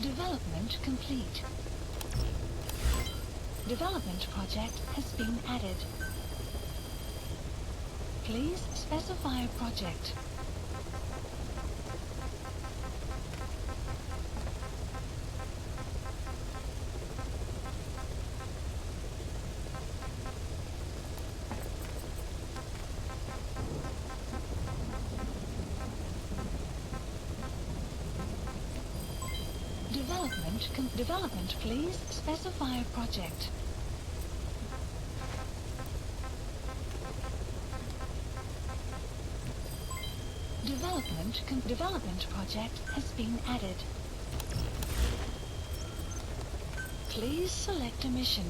Development complete. Development project has been added. Please specify a project. Development, please specify a project. Development project has been added. Please select a mission.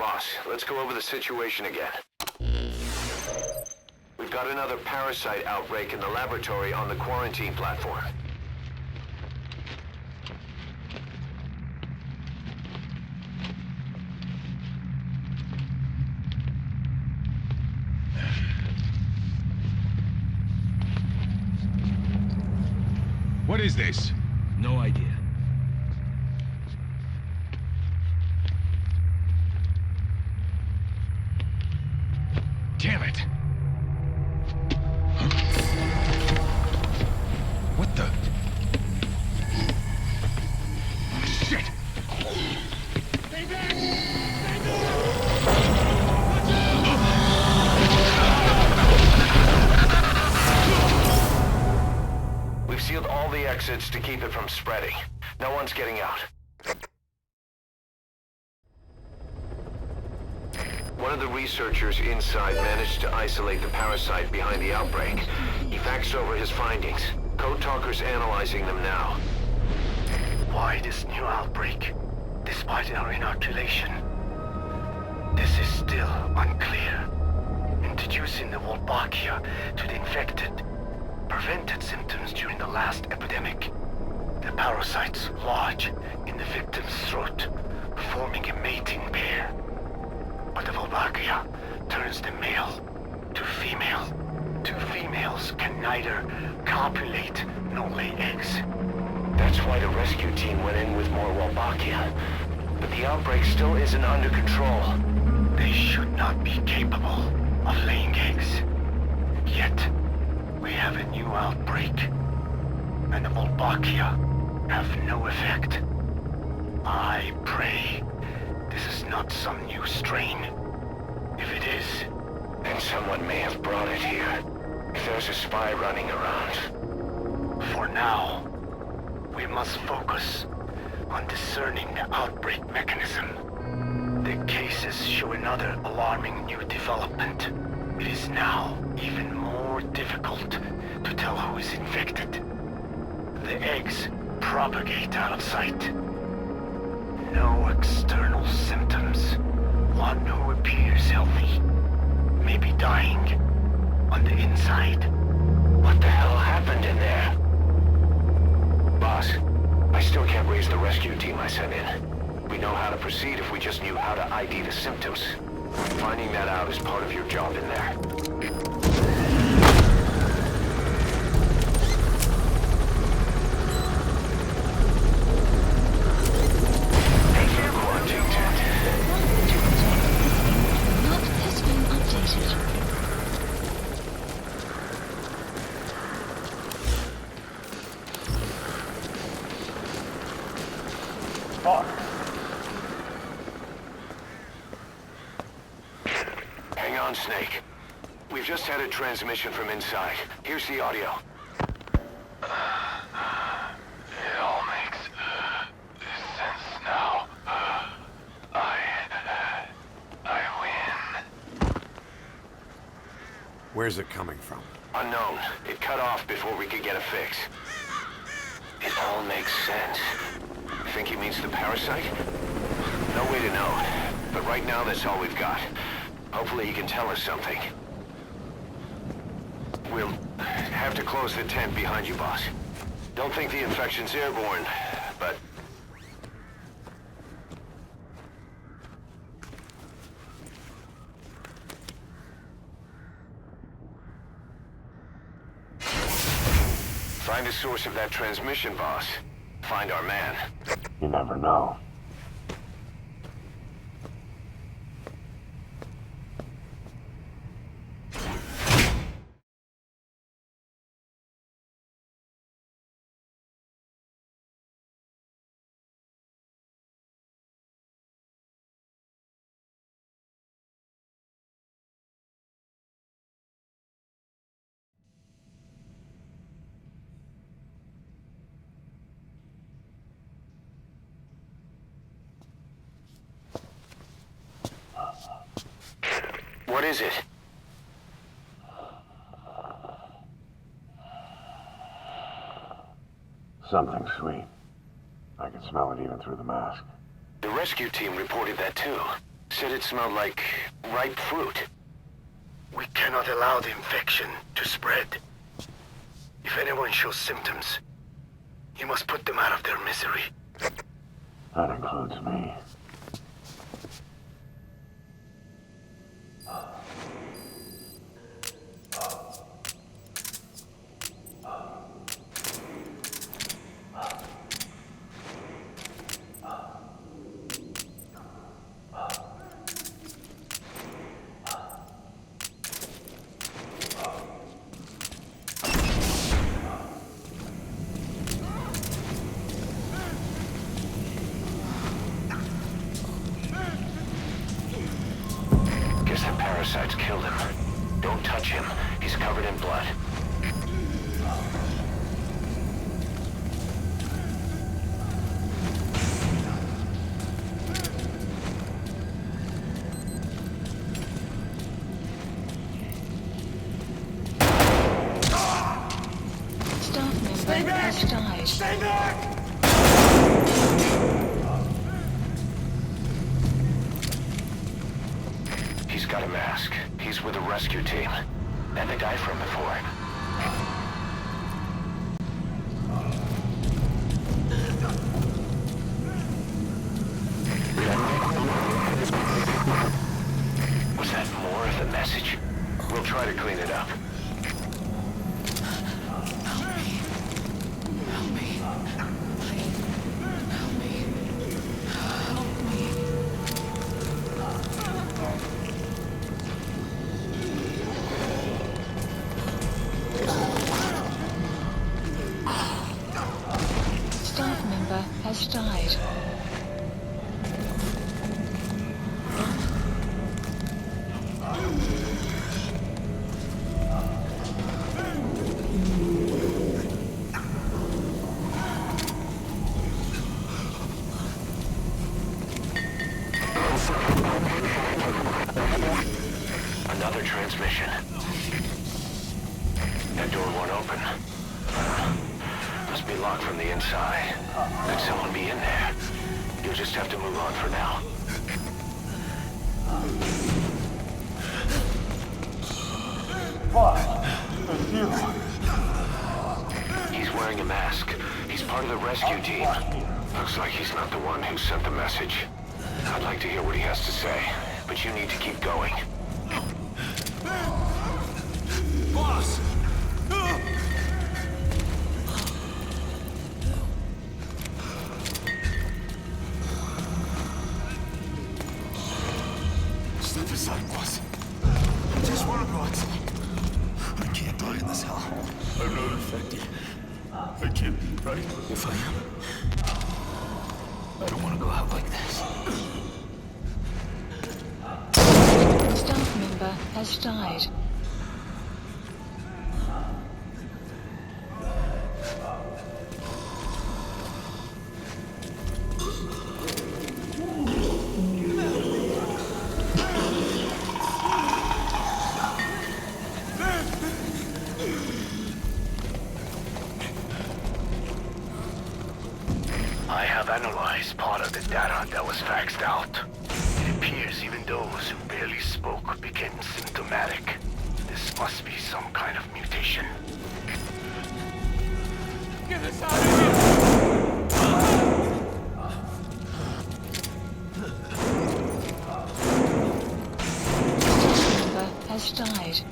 Boss, let's go over the situation again. We've got another parasite outbreak in the laboratory on the quarantine platform. What is this? No idea. Damn it! What the? Shit! Stay back! Stay back! We've sealed all the exits to keep it from spreading. No one's getting out. One of the researchers inside managed to isolate the parasite behind the outbreak. He faxed over his findings. Code Talker's analyzing them now. Why this new outbreak, despite our inoculation? This is still unclear. Introducing the Wolbachia to the infected prevented symptoms during the last epidemic. The parasites lodge in the victim's throat, forming a mating pair. But the Wolbachia turns the male to female. Two females can neither copulate nor lay eggs. That's why the rescue team went in with more Wolbachia. But the outbreak still isn't under control. They should not be capable of laying eggs. Yet, we have a new outbreak. And the Wolbachia have no effect. I pray this is not some new strain. If it is, then someone may have brought it here. If there's a spy running around. For now, we must focus on discerning the outbreak mechanism. The cases show another alarming new development. It is now even more difficult to tell who is infected. The eggs propagate out of sight. No external symptoms. One who appears healthy may be dying on the inside. What the hell happened in there? Boss, I still can't raise the rescue team I sent in. We know how to proceed if we just knew how to ID the symptoms. Finding that out is part of your job in there. We've just had a transmission from inside. Here's the audio. It all makes sense now. I win. Where's it coming from? Unknown. It cut off before we could get a fix. It all makes sense. Think he means the parasite? No way to know. But right now, that's all we've got. Hopefully he can tell us something. We'll have to close the tent behind you, boss. Don't think the infection's airborne, but... Find the source of that transmission, boss. Find our man. You never know. What is it? Something sweet. I can smell it even through the mask. The rescue team reported that too. Said it smelled like ripe fruit. We cannot allow the infection to spread. If anyone shows symptoms, you must put them out of their misery. That includes me. Guess the parasites killed him. Don't touch him. He's covered in blood. Staff member has died. Stay back! He's got a mask. He's with a rescue team. And they died from before. Was that more of the message? We'll try to clean it up. Staff member has died. Another transmission. That door won't open. Must be locked from the inside. Could someone be in there? You'll just have to move on for now. He's wearing a mask. He's part of the rescue team. Looks like he's not the one who sent the message. I'd like to hear what he has to say, but you need to keep going. Boss! Step aside, boss. I just want to go outside. I can't die in this hell. I'm not infected. I can't be, right? If I am, I don't want to go out like this. Staff member has died. have analyzed part of the data that was faxed out. It appears even those who barely spoke became symptomatic. This must be some kind of mutation. Get us out of here! Member has died.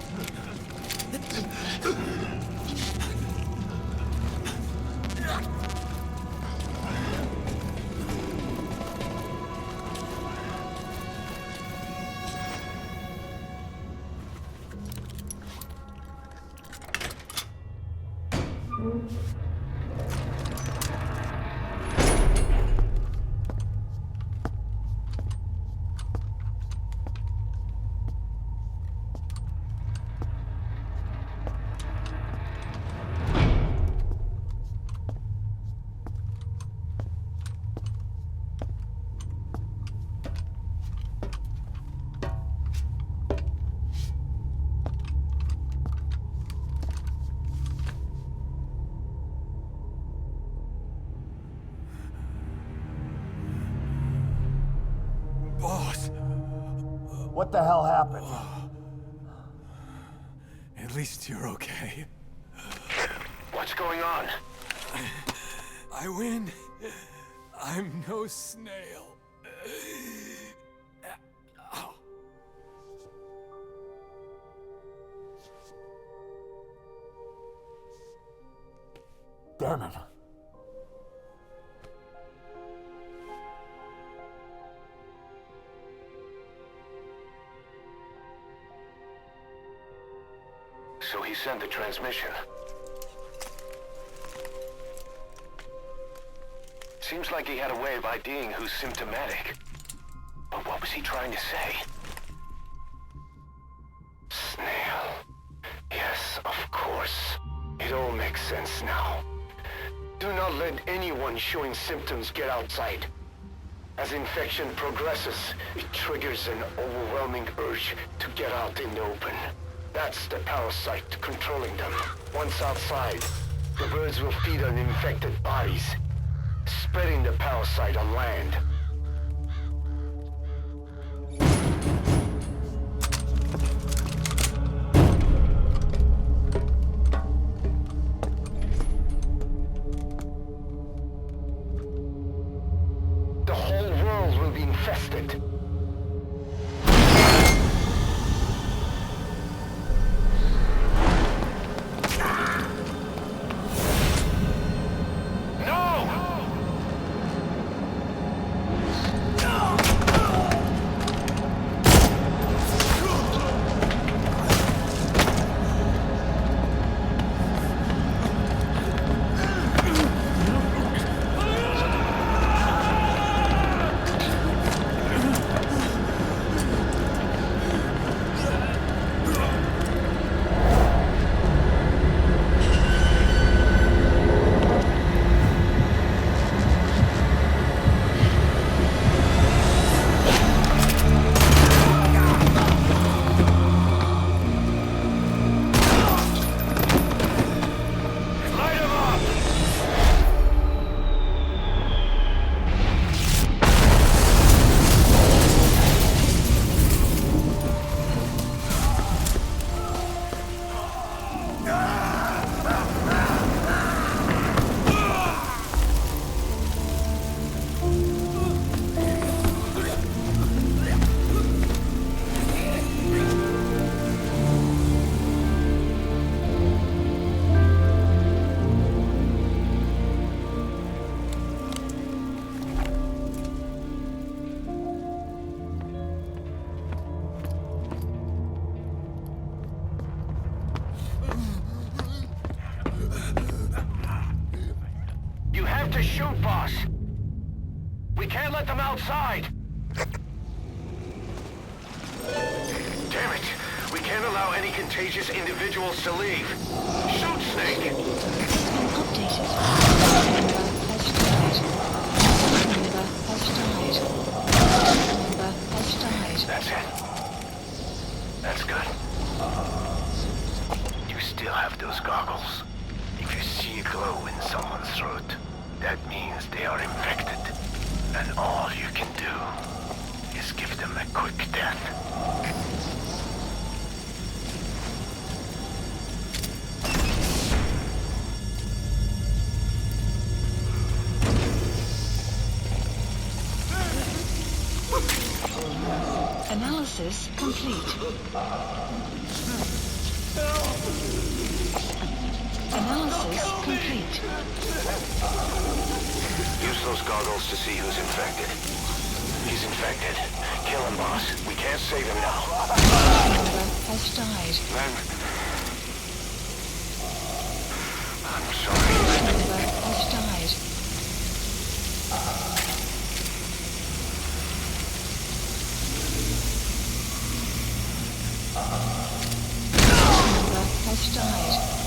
Boss, What the hell happened? at least you're okay. What's going on? I win. I'm no snail. Damn it. So he sent the transmission. Seems like he had a way of IDing who's symptomatic. But what was he trying to say? Snail. Yes, of course. It all makes sense now. Do not let anyone showing symptoms get outside. As infection progresses, it triggers an overwhelming urge to get out in the open. That's the parasite controlling them. Once outside, the birds will feed on infected bodies, spreading the parasite on land. The whole world will be infested. To shoot, boss. We can't let them outside. Damn it. We can't allow any contagious individuals to leave. Shoot, Snake. Been updated. Member has died. Member has died. That's it. That's good. You still have those goggles. If you see a glow in someone's throat, That means they are infected. And all you can do is give them a quick death. Analysis complete. Analysis complete. Use those goggles to see who's infected. He's infected. Kill him, boss. We can't save him now. Member has died. Then... I'm sorry. Member has died. Member has died.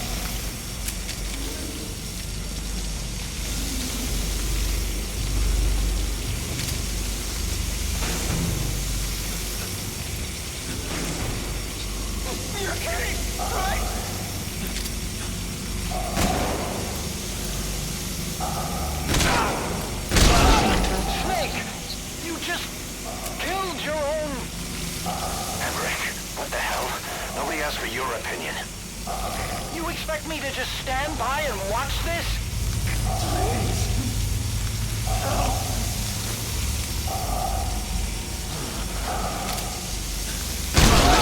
Snake! You just killed your own... Emmerich, what the hell? Nobody asked for your opinion. You expect me to just stand by and watch this?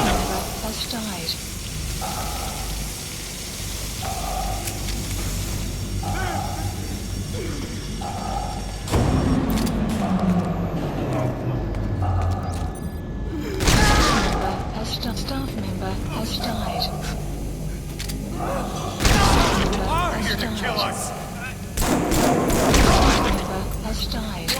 Member has died. Staff member has died. Are here to kill us! Member has died.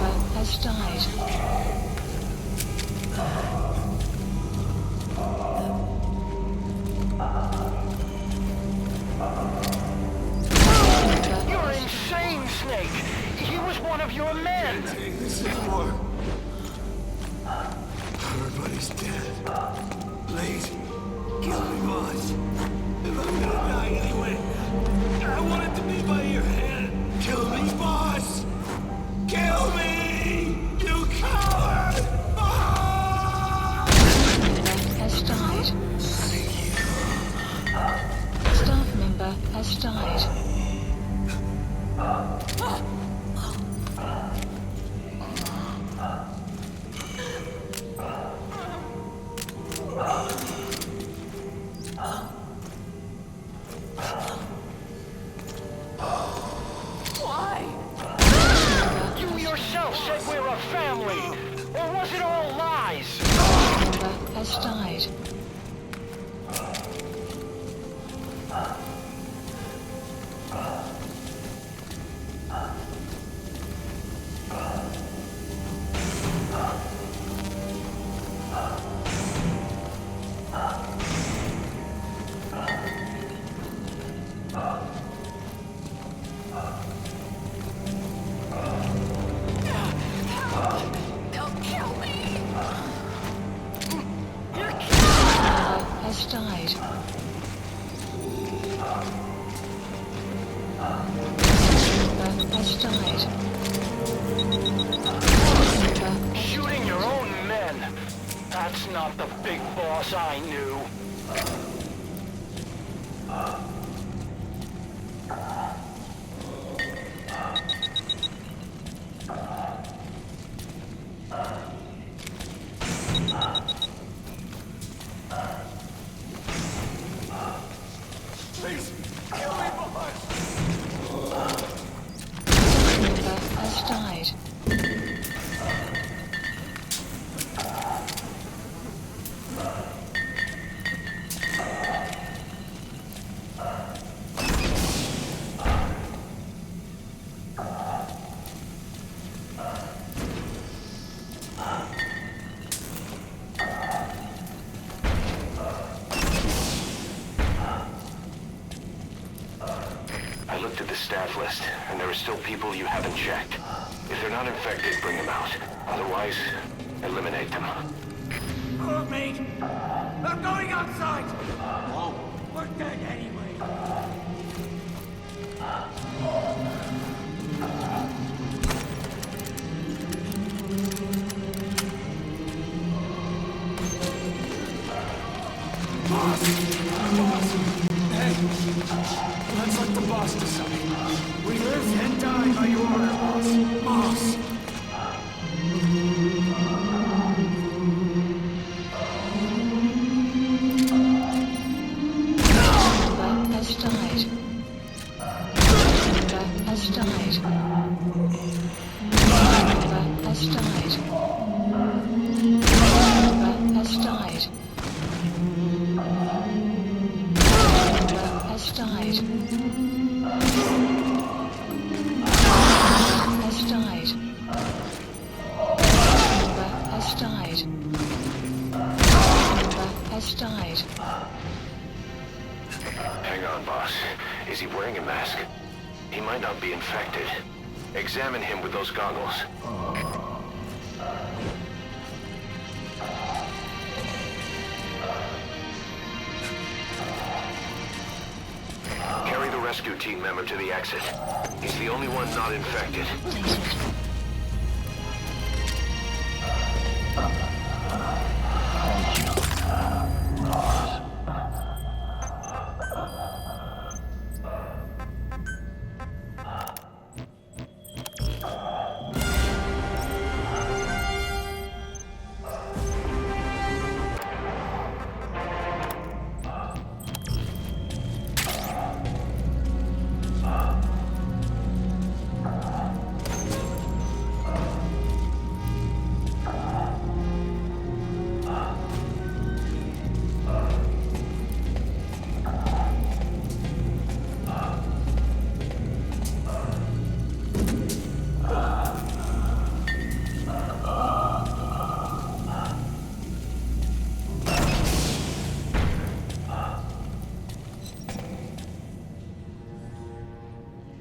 Member has died. You're insane, Snake! He was one of your men! Take this anymore. Everybody's dead. Please, kill me, boss. If I'm gonna die anyway, I want it to be by your hand. Kill me, boss! Kill me! You coward! Ah! Member has died. Staff member has died. You yourself said we're a family! Or was it all lies? Member has died. Has died. Member has died. Member Shooting your own men! That's not the big boss I knew. Please, kill me, boss! member has died. I looked at the staff list, and there are still people you haven't checked. If they're not infected, bring them out. Otherwise, eliminate them. Mate! They're going outside! No, we're dead anyway. Boss! Boss! Hey! Let's let the boss decide. We live and die by your order, boss. Boss! Has died. Member has died. Member has died. Member has died. Member has died. Has died. Member has died. Member has died. Hang on, boss. Is he wearing a mask? He might not be infected. Examine him with those goggles. Carry the rescue team member to the exit. He's the only one not infected.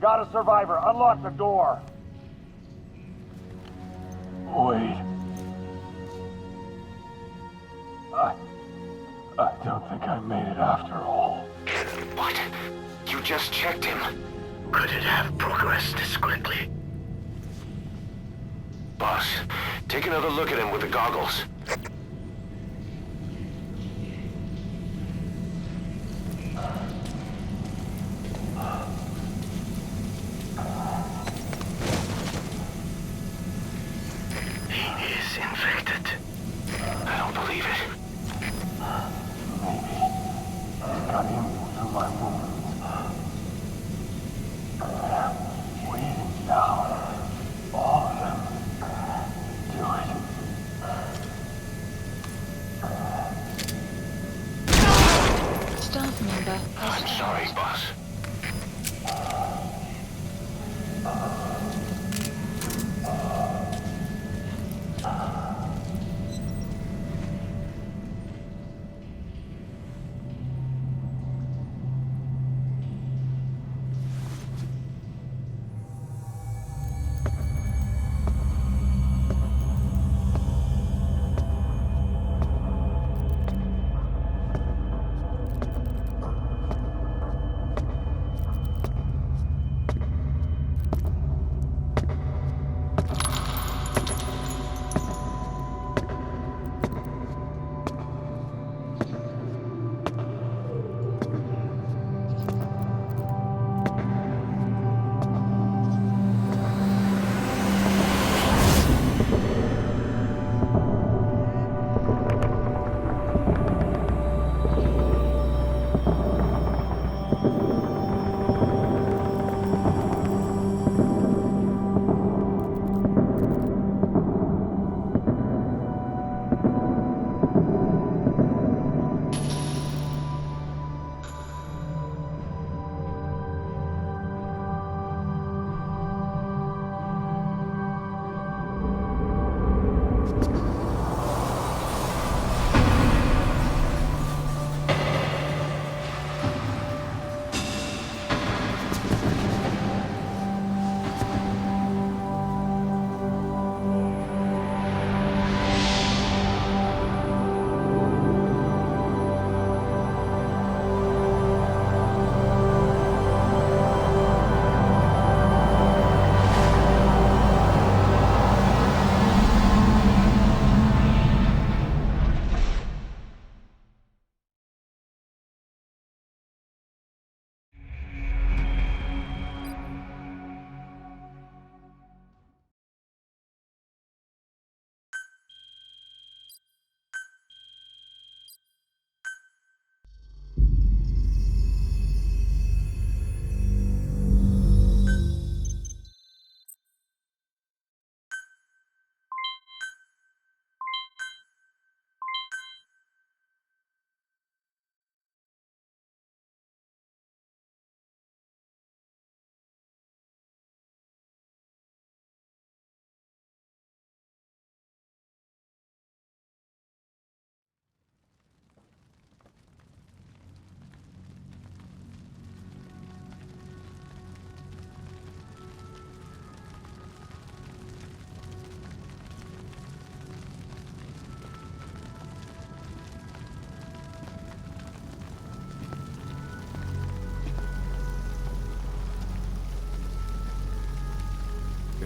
Got a survivor. Unlock the door. Wait. I don't think I made it after all. What? You just checked him. Could it have progressed this quickly? Boss, take another look at him with the goggles. He is infected. I don't believe it. Got him through my wounds. They're waiting now. All of them. Do it. Staff member has I'm sorry, boss.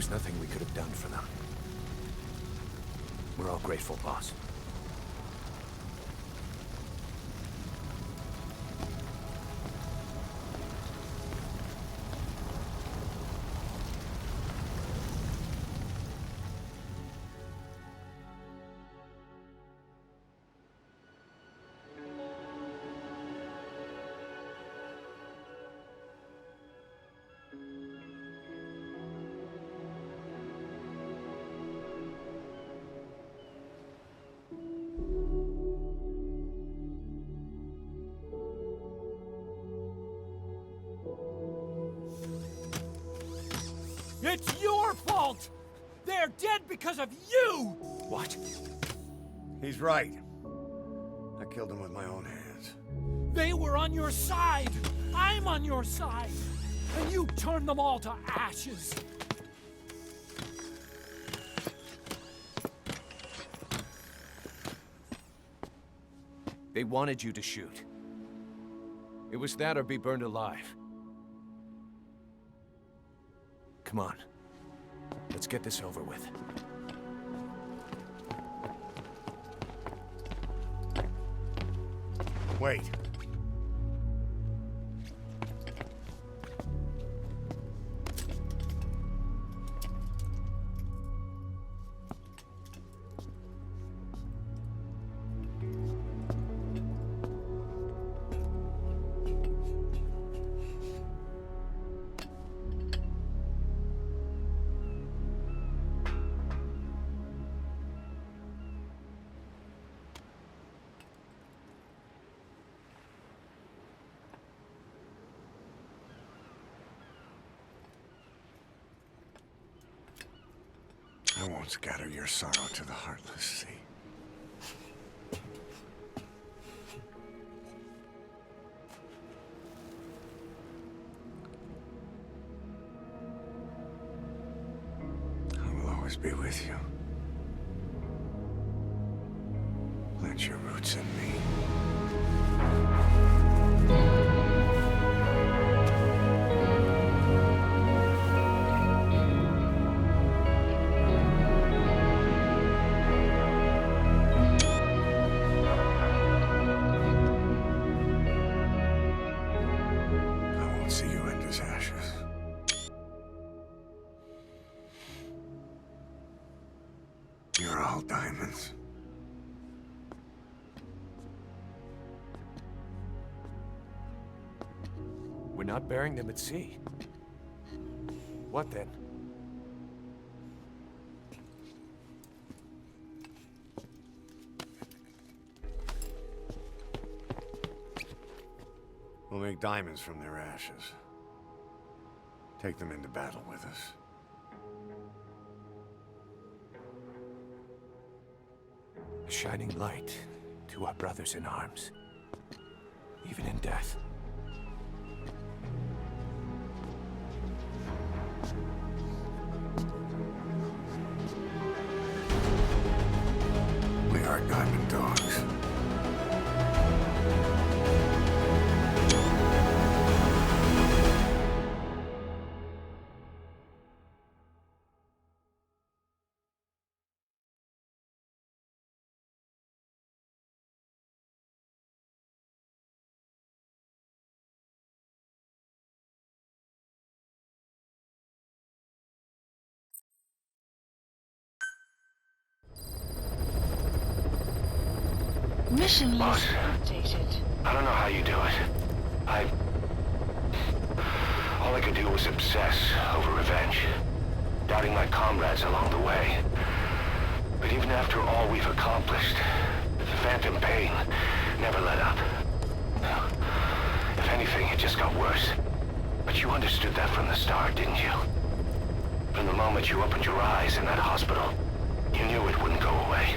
There's nothing we could have done for them. We're all grateful, boss. It's your fault! They're dead because of you! What? He's right. I killed him with my own hands. They were on your side! I'm on your side! And you turned them all to ashes! They wanted you to shoot. It was that or be burned alive. Come on. Let's get this over with. Wait. I won't scatter your sorrow to the heartless sea. I will always be with you. Plant your roots in me. You're all diamonds. We're not burying them at sea. What then? We'll make diamonds from their ashes. Take them into battle with us. A shining light to our brothers in arms, even in death. We are diamond dogs. Mission Boss. list updated. I don't know how you do it. All I could do was obsess over revenge, doubting my comrades along the way. But even after all we've accomplished, the phantom pain never let up. If anything, it just got worse. But you understood that from the start, didn't you? From the moment you opened your eyes in that hospital, you knew it wouldn't go away.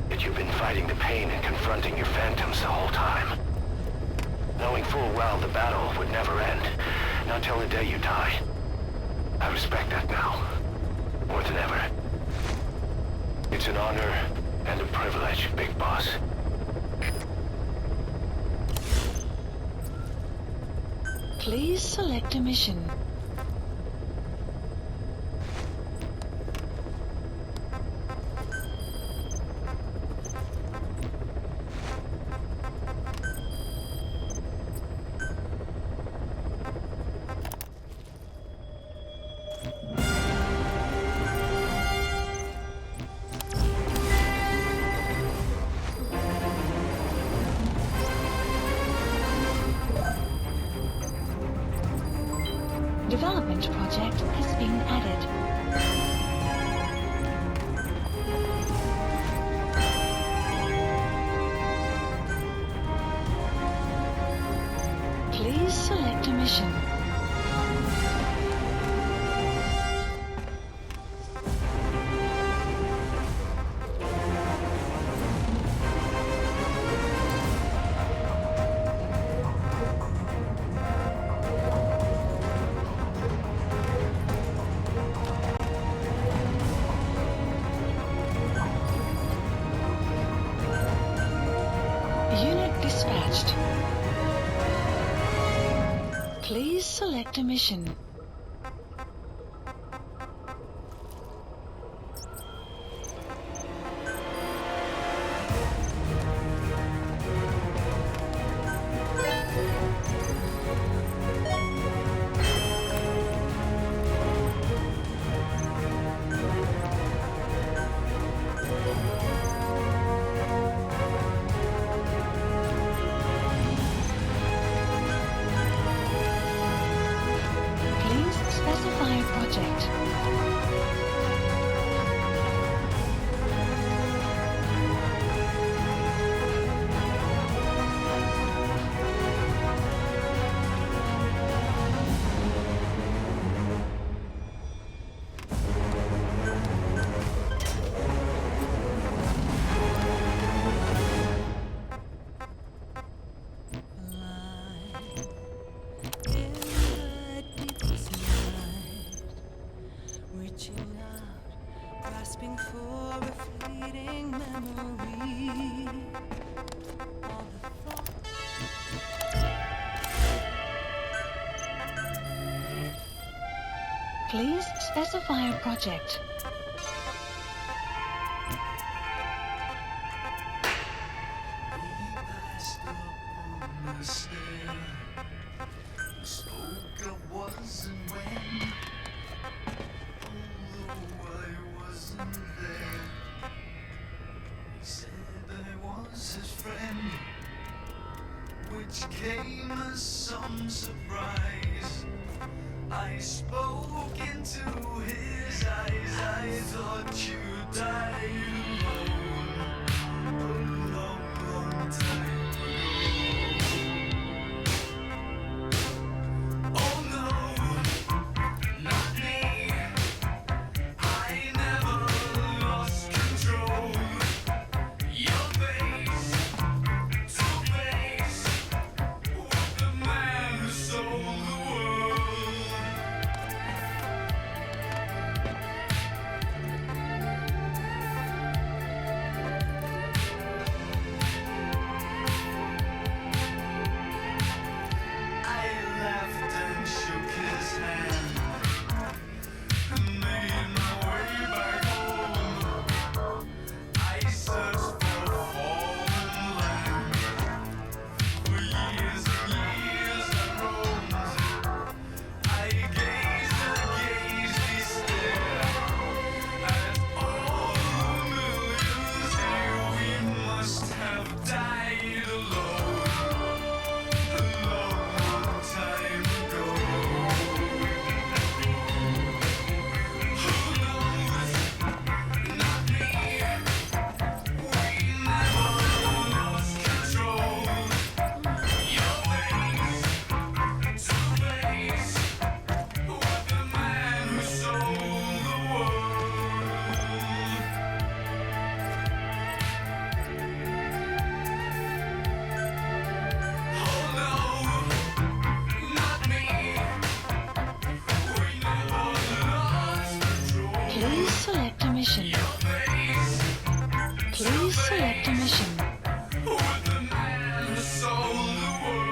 Yet you've been fighting the pain and confronting your phantoms the whole time. Knowing full well the battle would never end, not till the day you die. I respect that now, more than ever. It's an honor and a privilege, Big Boss. Please select a mission. mission. Unit dispatched. Please select a mission. Please specify a project. Reaching out, grasping for a fleeting memory. All the thoughts. Please specify a project. Which came as some surprise. I spoke into his eyes. I thought you died alone a long, long time ago. Oh no, not me. I never lost control. Your face to face with the man who sold the world. I laughed and shook his hand and made my way back home. I searched for fallen land. For years and years I roamed. I gazed and gazed stare at all the millions here. We must have died alone a long, long time ago. Who knows? Not me. We never lost control. Your face to face with the man who sold the world. Oh no, not me. We never lost control. Please select a mission. Please select a mission. With the man who sold the world.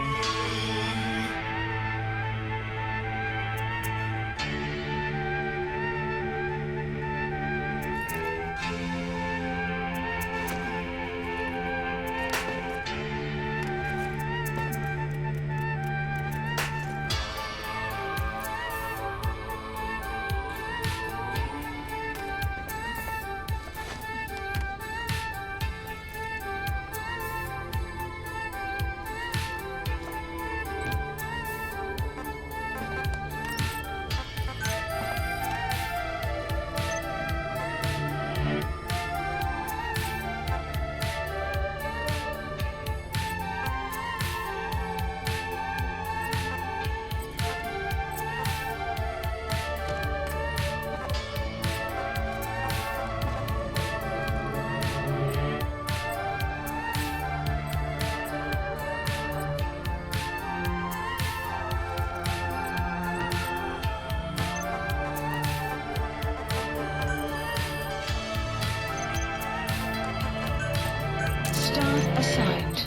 assigned.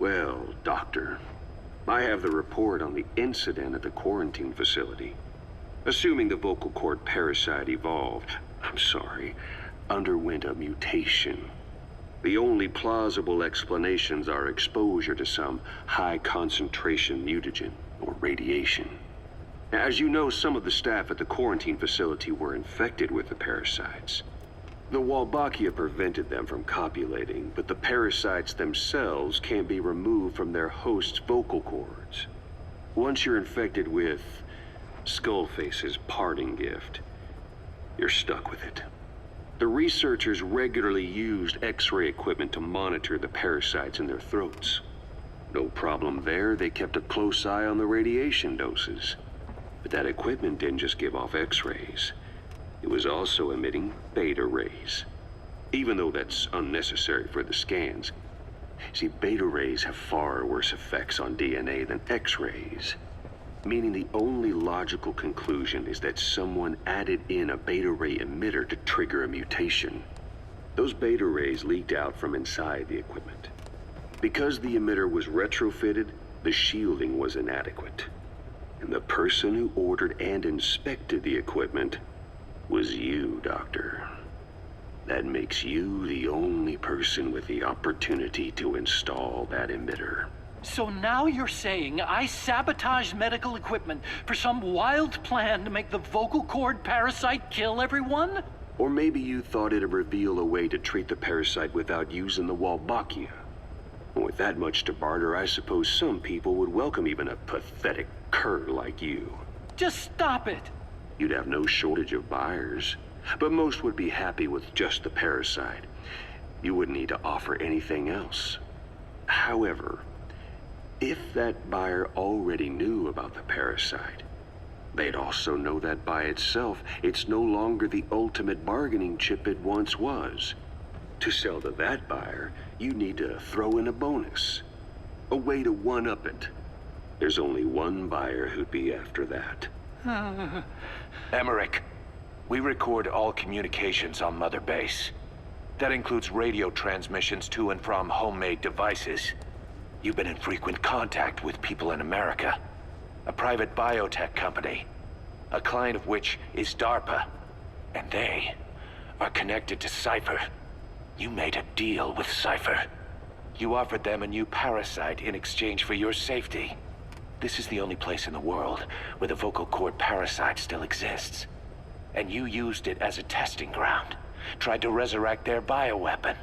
Well, Doctor, I have the report on the incident at the quarantine facility. Assuming the vocal cord parasite underwent a mutation. The only plausible explanations are exposure to some high-concentration mutagen or radiation. As you know, some of the staff at the quarantine facility were infected with the parasites. The Wolbachia prevented them from copulating, but the parasites themselves can't be removed from their host's vocal cords. Once you're infected with Skullface's parting gift, you're stuck with it. The researchers regularly used X-ray equipment to monitor the parasites in their throats. No problem there, they kept a close eye on the radiation doses. But that equipment didn't just give off X-rays. It was also emitting beta rays. Even though that's unnecessary for the scans. See, beta rays have far worse effects on DNA than X-rays. Meaning the only logical conclusion is that someone added in a beta ray emitter to trigger a mutation. Those beta rays leaked out from inside the equipment. Because the emitter was retrofitted, the shielding was inadequate. And the person who ordered and inspected the equipment was you, Doctor. That makes you the only person with the opportunity to install that emitter. So now you're saying I sabotaged medical equipment for some wild plan to make the vocal cord parasite kill everyone? Or maybe you thought it'd reveal a way to treat the parasite without using the Wolbachia. With that much to barter, I suppose some people would welcome even a pathetic cur like you. Just stop it! You'd have no shortage of buyers, but most would be happy with just the parasite. You wouldn't need to offer anything else. However, if that buyer already knew about the parasite, they'd also know that by itself, it's no longer the ultimate bargaining chip it once was. To sell to that buyer, you need to throw in a bonus. A way to one-up it. There's only one buyer who'd be after that. Emmerich, we record all communications on Mother Base. That includes radio transmissions to and from homemade devices. You've been in frequent contact with people in America. A private biotech company. A client of which is DARPA. And they are connected to Cypher. You made a deal with Cypher. You offered them a new parasite in exchange for your safety. This is the only place in the world where the vocal cord parasite still exists. And you used it as a testing ground. Tried to resurrect their bioweapon.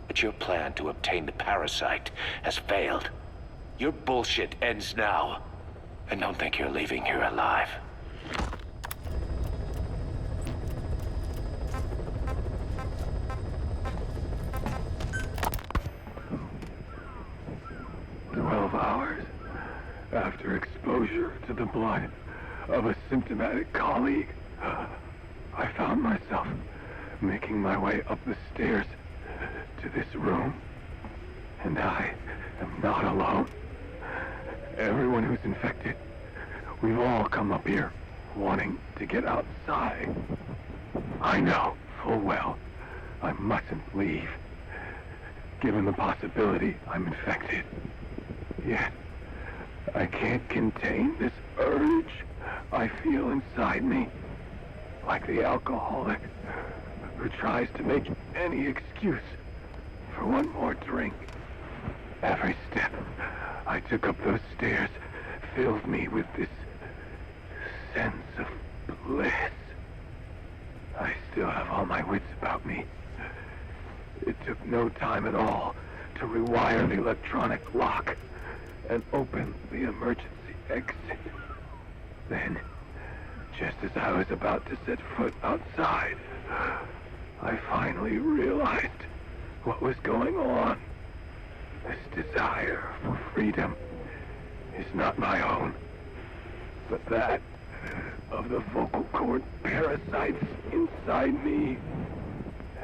But your plan to obtain the parasite has failed. Your bullshit ends now. And don't think you're leaving here alive. Hours after exposure to the blood of a symptomatic colleague, I found myself making my way up the stairs to this room. And I am not alone. Everyone who's infected, we've all come up here wanting to get outside. I know full well I mustn't leave, given the possibility I'm infected. Yet, I can't contain this urge I feel inside me, like the alcoholic who tries to make any excuse for one more drink. Every step I took up those stairs filled me with this sense of bliss. I still have all my wits about me. It took no time at all to rewire the electronic lock and open the emergency exit. Then, just as I was about to set foot outside, I finally realized what was going on. This desire for freedom is not my own, but that of the vocal cord parasites inside me.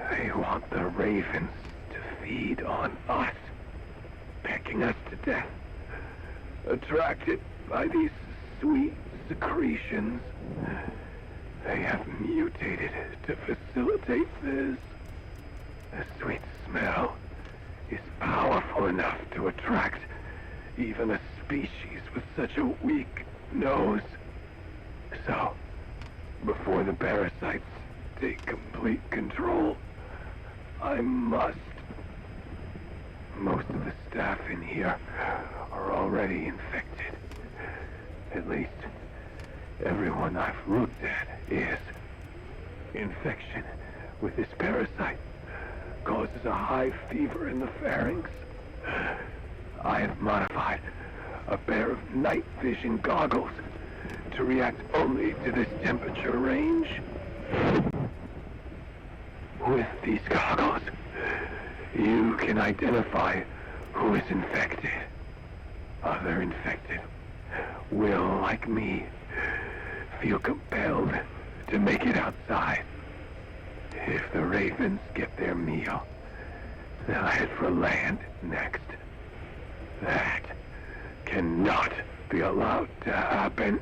They want the ravens to feed on us, pecking us to death. Attracted by these sweet secretions, they have mutated to facilitate this. The sweet smell is powerful enough to attract even a species with such a weak nose. So, before the parasites take complete control, I must. Most of the staff in here are already infected. At least, everyone I've looked at is. Infection with this parasite causes a high fever in the pharynx. I have modified a pair of night vision goggles to react only to this temperature range. With these goggles, you can identify who is infected. Other infected will, like me, feel compelled to make it outside. If the ravens get their meal, they'll head for land next. That cannot be allowed to happen.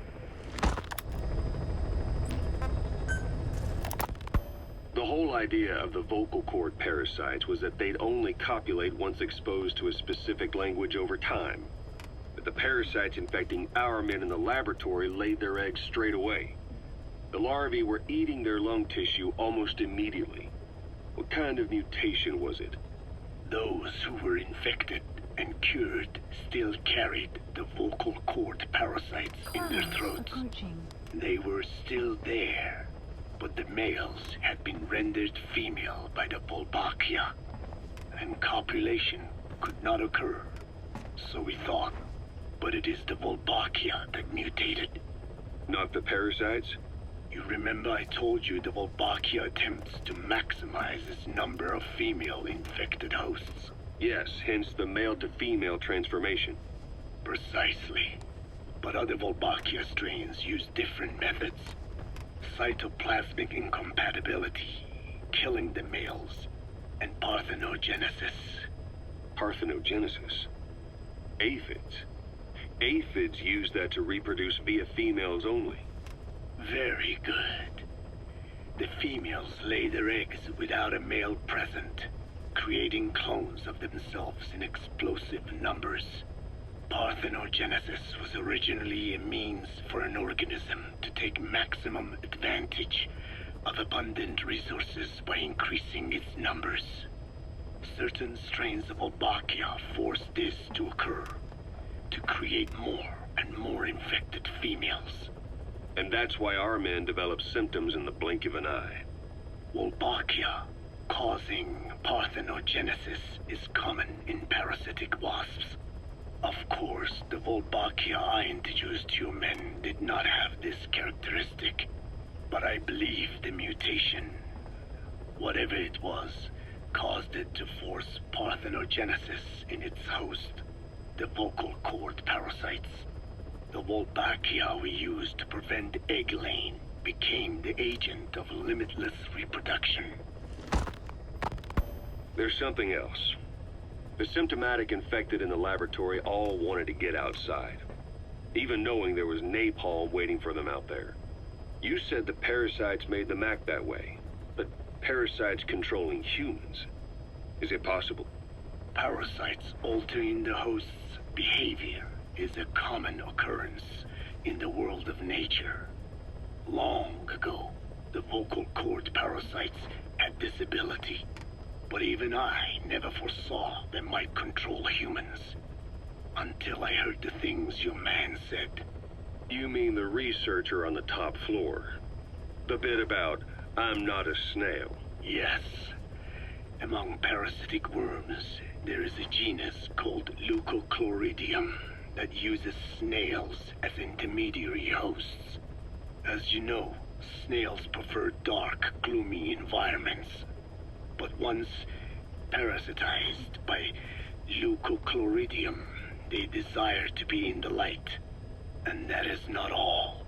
The whole idea of the vocal cord parasites was that they'd only copulate once exposed to a specific language over time. But the parasites infecting our men in the laboratory laid their eggs straight away. The larvae were eating their lung tissue almost immediately. What kind of mutation was it? Those who were infected and cured still carried the vocal cord parasites in their throats. They were still there, but the males had been rendered female by the Volbachia, and copulation could not occur. So we thought, but it is the Volbachia that mutated. Not the parasites? You remember I told you the Volbachia attempts to maximize its number of female infected hosts? Yes, hence the male-to-female transformation. Precisely. But other Volbachia strains use different methods. Cytoplasmic incompatibility, killing the males, and parthenogenesis. Parthenogenesis? Aphids? Aphids use that to reproduce via females only. Very good. The females lay their eggs without a male present, creating clones of themselves in explosive numbers. Parthenogenesis was originally a means for an organism to take maximum advantage of abundant resources by increasing its numbers. Certain strains of Wolbachia forced this to occur, to create more and more infected females. And that's why our men develop symptoms in the blink of an eye. Wolbachia, causing parthenogenesis, is common in parasitic wasps. Of course, the Wolbachia I introduced to your men did not have this characteristic, but I believe the mutation, whatever it was, caused it to force parthenogenesis in its host, the vocal cord parasites. The Wolbachia we used to prevent egg laying became the agent of limitless reproduction. There's something else. The symptomatic infected in the laboratory all wanted to get outside, even knowing there was napalm waiting for them out there. You said the parasites made them act that way, but parasites controlling humans. Is it possible? Parasites altering the host's behavior is a common occurrence in the world of nature. Long ago, the vocal cord parasites had this ability, but even I never foresaw they might control humans. Until I heard the things your man said. You mean the researcher on the top floor? The bit about, I'm not a snail. Yes. Among parasitic worms, there is a genus called Leucochloridium that uses snails as intermediary hosts. As you know, snails prefer dark, gloomy environments. But once parasitized by Leucochloridium, they desire to be in the light. And that is not all.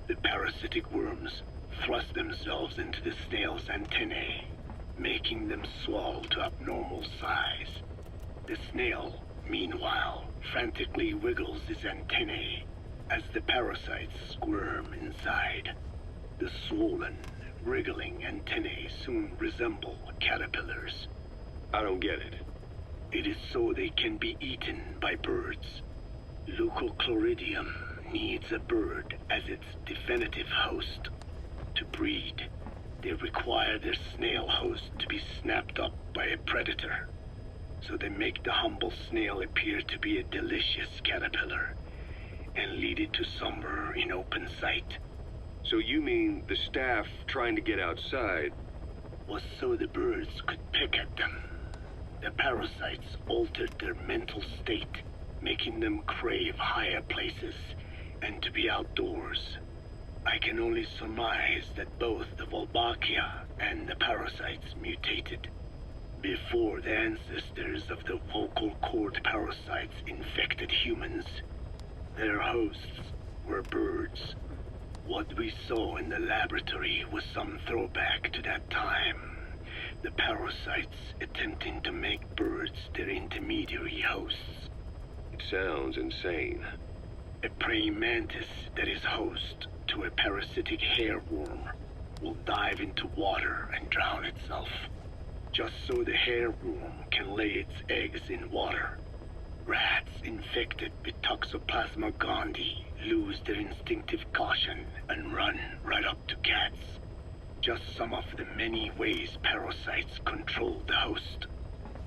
The parasitic worms thrust themselves into the snail's antennae, making them swell to abnormal size. The snail, meanwhile, frantically wiggles his antennae as the parasites squirm inside. The swollen, wriggling antennae soon resemble caterpillars. I don't get it. It is so they can be eaten by birds. Leucochloridium needs a bird as its definitive host. To breed, they require their snail host to be snapped up by a predator. So they make the humble snail appear to be a delicious caterpillar and lead it to somewhere in open sight. So you mean the staff trying to get outside was so the birds could pick at them. The parasites altered their mental state, making them crave higher places and to be outdoors. I can only surmise that both the Wolbachia and the parasites mutated before the ancestors of the vocal cord parasites infected humans. Their hosts were birds. What we saw in the laboratory was some throwback to that time. The parasites attempting to make birds their intermediary hosts. It sounds insane. A praying mantis that is host to a parasitic hairworm will dive into water and drown itself, just so the hairworm can lay its eggs in water. Rats infected with Toxoplasma gondii lose their instinctive caution and run right up to cats. Just some of the many ways parasites control the host.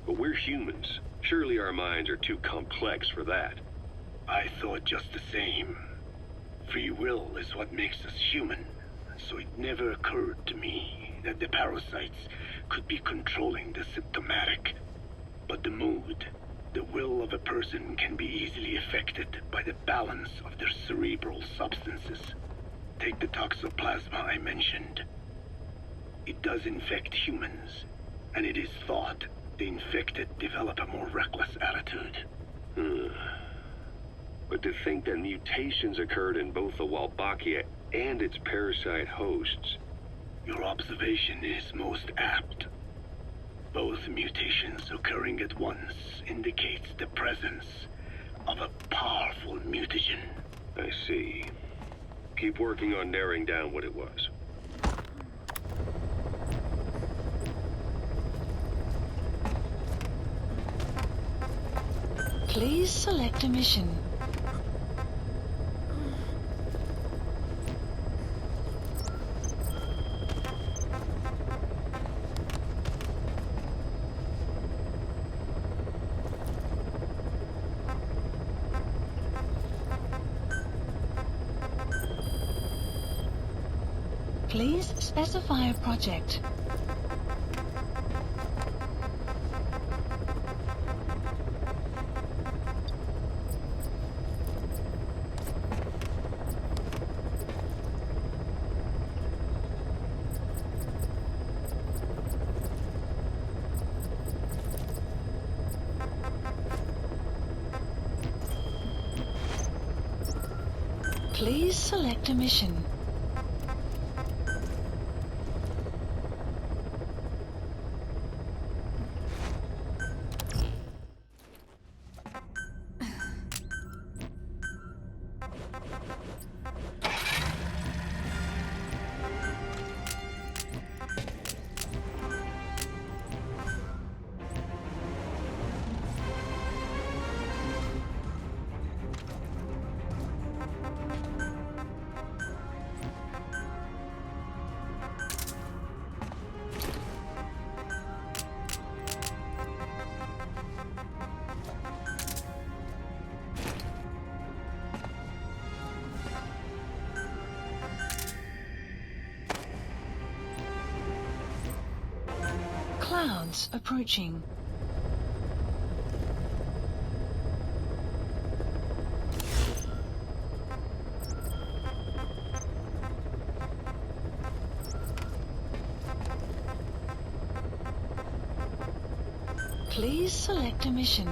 But we're humans. Surely our minds are too complex for that. I thought just the same. Free will is what makes us human, so it never occurred to me that the parasites could be controlling the symptomatic. But the mood, the will of a person can be easily affected by the balance of their cerebral substances. Take the Toxoplasma I mentioned. It does infect humans, and it is thought the infected develop a more reckless attitude. But to think that mutations occurred in both the Wolbachia and its parasite hosts. Your observation is most apt. Both mutations occurring at once indicates the presence of a powerful mutagen. I see. Keep working on narrowing down what it was. Please select a mission. Please specify a project. Please select a mission. Clouds approaching. Please select a mission.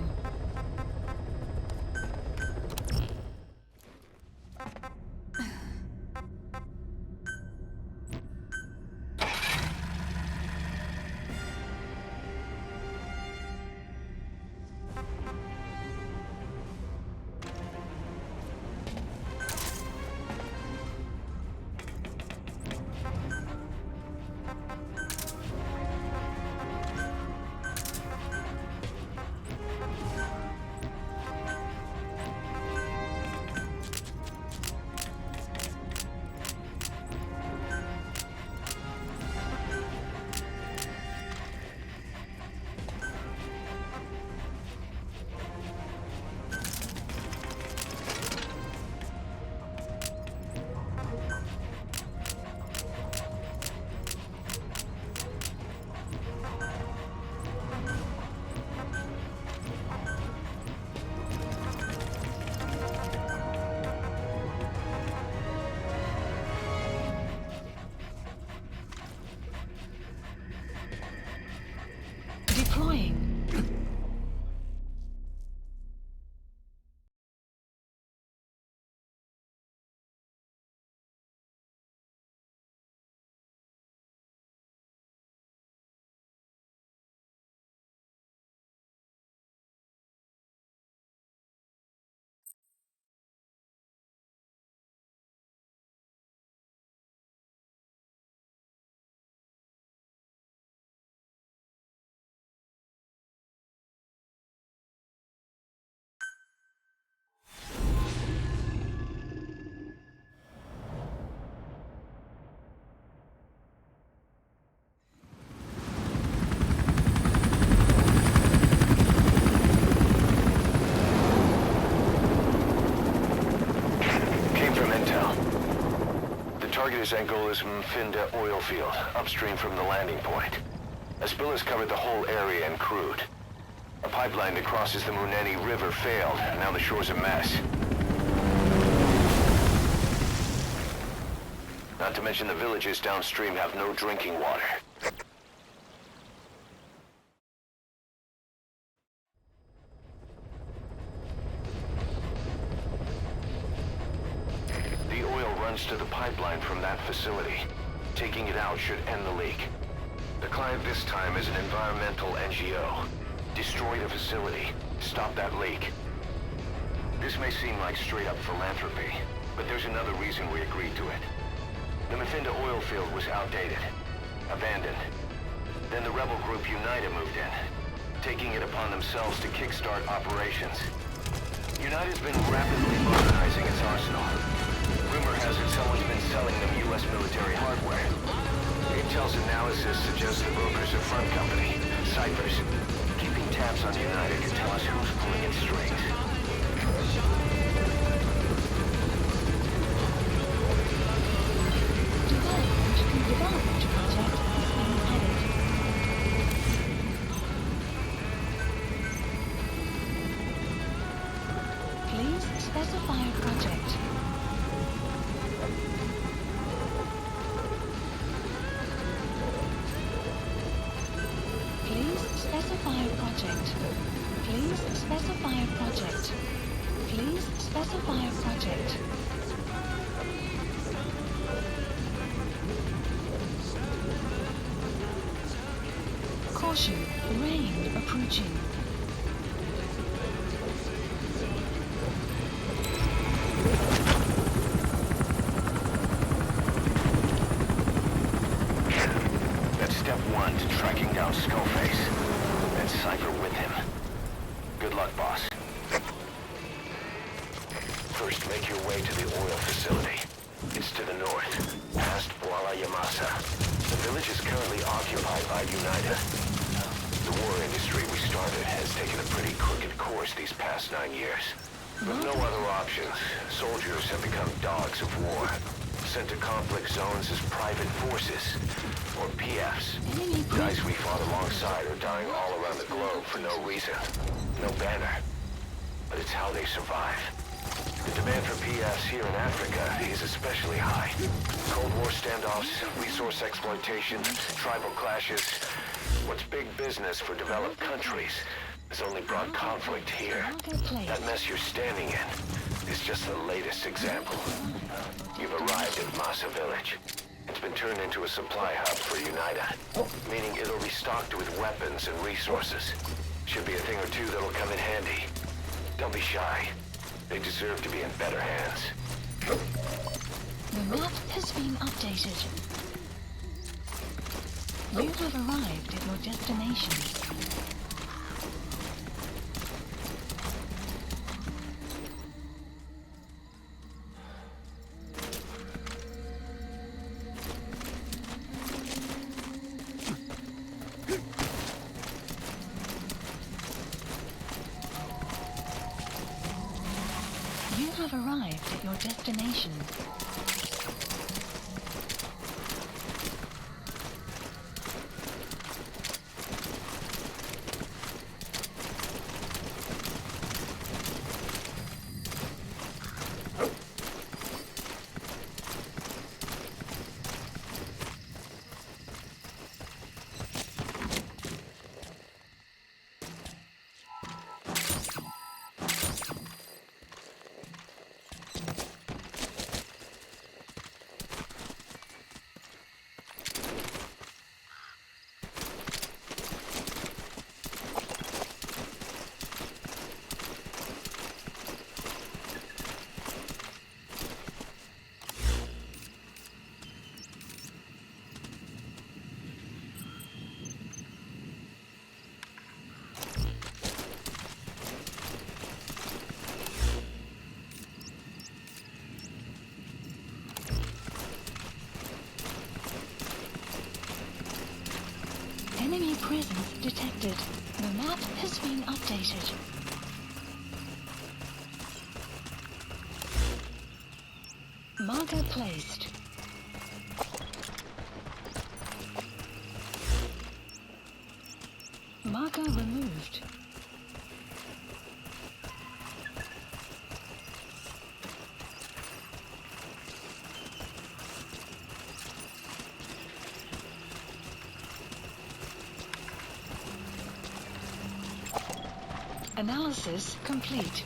Deploying. Target is Angola's Mfinda oil field, upstream from the landing point. A spill has covered the whole area and crude. A pipeline that crosses the Muneni River failed, and now the shore's a mess. Not to mention the villages downstream have no drinking water. To the pipeline from that facility. Taking it out should end the leak. The client this time is an environmental NGO. Destroy the facility. Stop that leak. This may seem like straight-up philanthropy, but there's another reason we agreed to it. The Mafinda oil field was outdated, abandoned. Then the rebel group UNITA moved in, taking it upon themselves to kickstart operations. UNITA's been rapidly modernizing its arsenal. Rumor has it someone's been selling them U.S. military hardware. Intel's analysis suggests the brokers are front company, ciphers. Keeping tabs on UNITA can tell us who's pulling its strings. Development project has been added. Please specify a project. Please specify a project. Please specify a project. Please specify a project. Caution, rain approaching. That's step one to tracking down Skullface. And Cypher with him. Good luck, boss. First, make your way to the oil facility. It's to the north, past Kuala Yamasa. The village is currently occupied by UNITA. The war industry we started has taken a pretty crooked course these past 9 years. With no other options, soldiers have become dogs of war, sent to conflict zones as private forces, or PFs. Guys we fought alongside are dying all around the globe for no reason. No banner. But it's how they survive. The demand for PFs here in Africa is especially high. Cold War standoffs, resource exploitation, tribal clashes. What's big business for developed countries has only brought conflict here. That mess you're standing in is just the latest example. You've arrived at Masa Village. It's been turned into a supply hub for UNITA, meaning it'll be stocked with weapons and resources. Should be a thing or two that'll come in handy. Don't be shy. They deserve to be in better hands. The map has been updated. You have arrived at your destination. You have arrived at your destination. Enemy presence detected. The map has been updated. Marker placed. Marker removed. Analysis complete.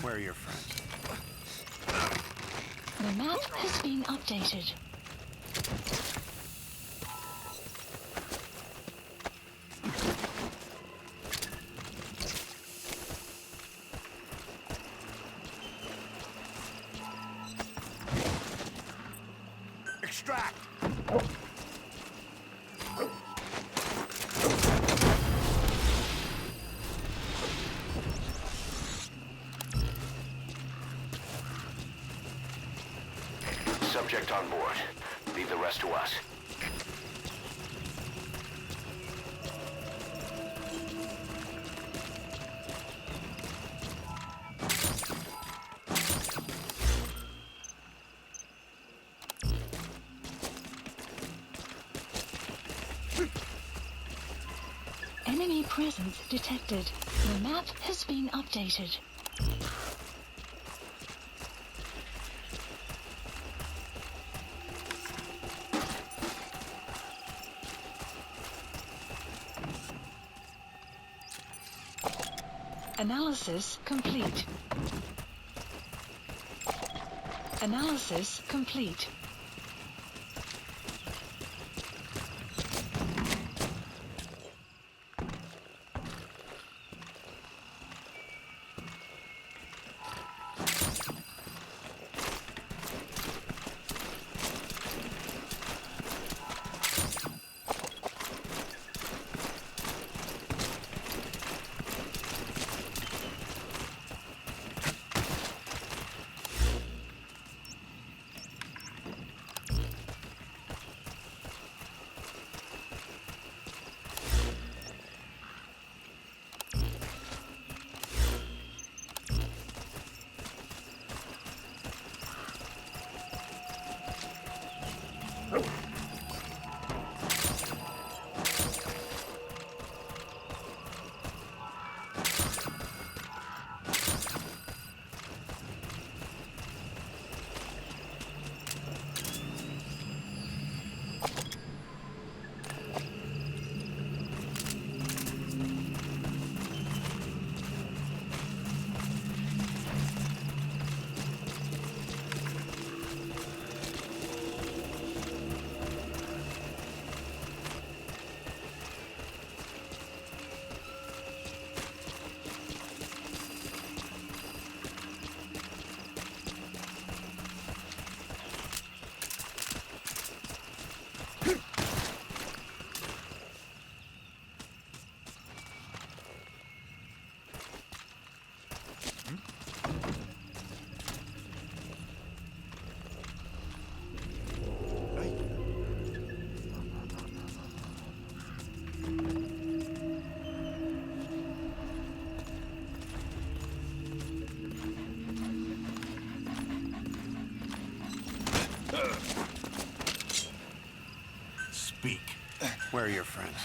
Where are your friends? The map has been updated. Extract! Subject on board. Leave the rest to us. Enemy presence detected. The map has been updated. Analysis complete. Analysis complete. Speak. Where are your friends?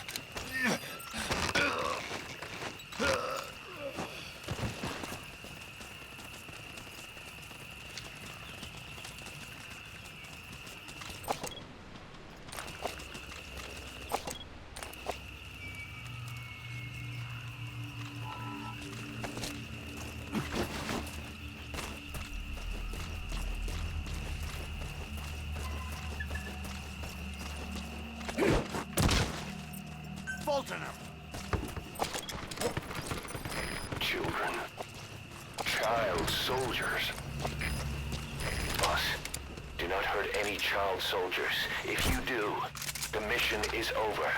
Fulton him! Children. Child soldiers. Boss, do not hurt any child soldiers. If you do, the mission is over.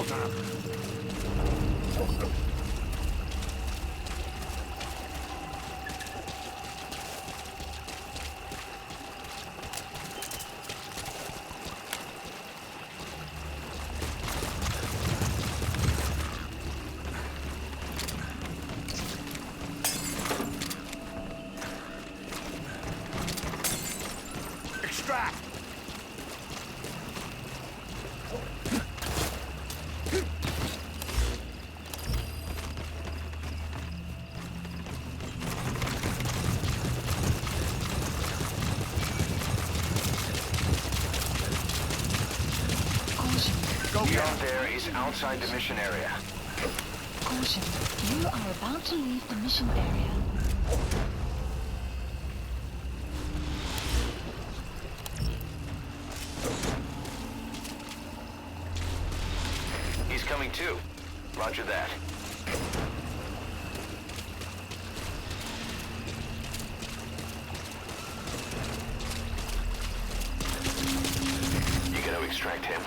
Hold on. Extract! Caution. Beyond there is outside the mission area. Caution. You are about to leave the mission area. He's coming too. Roger that. You gonna extract him?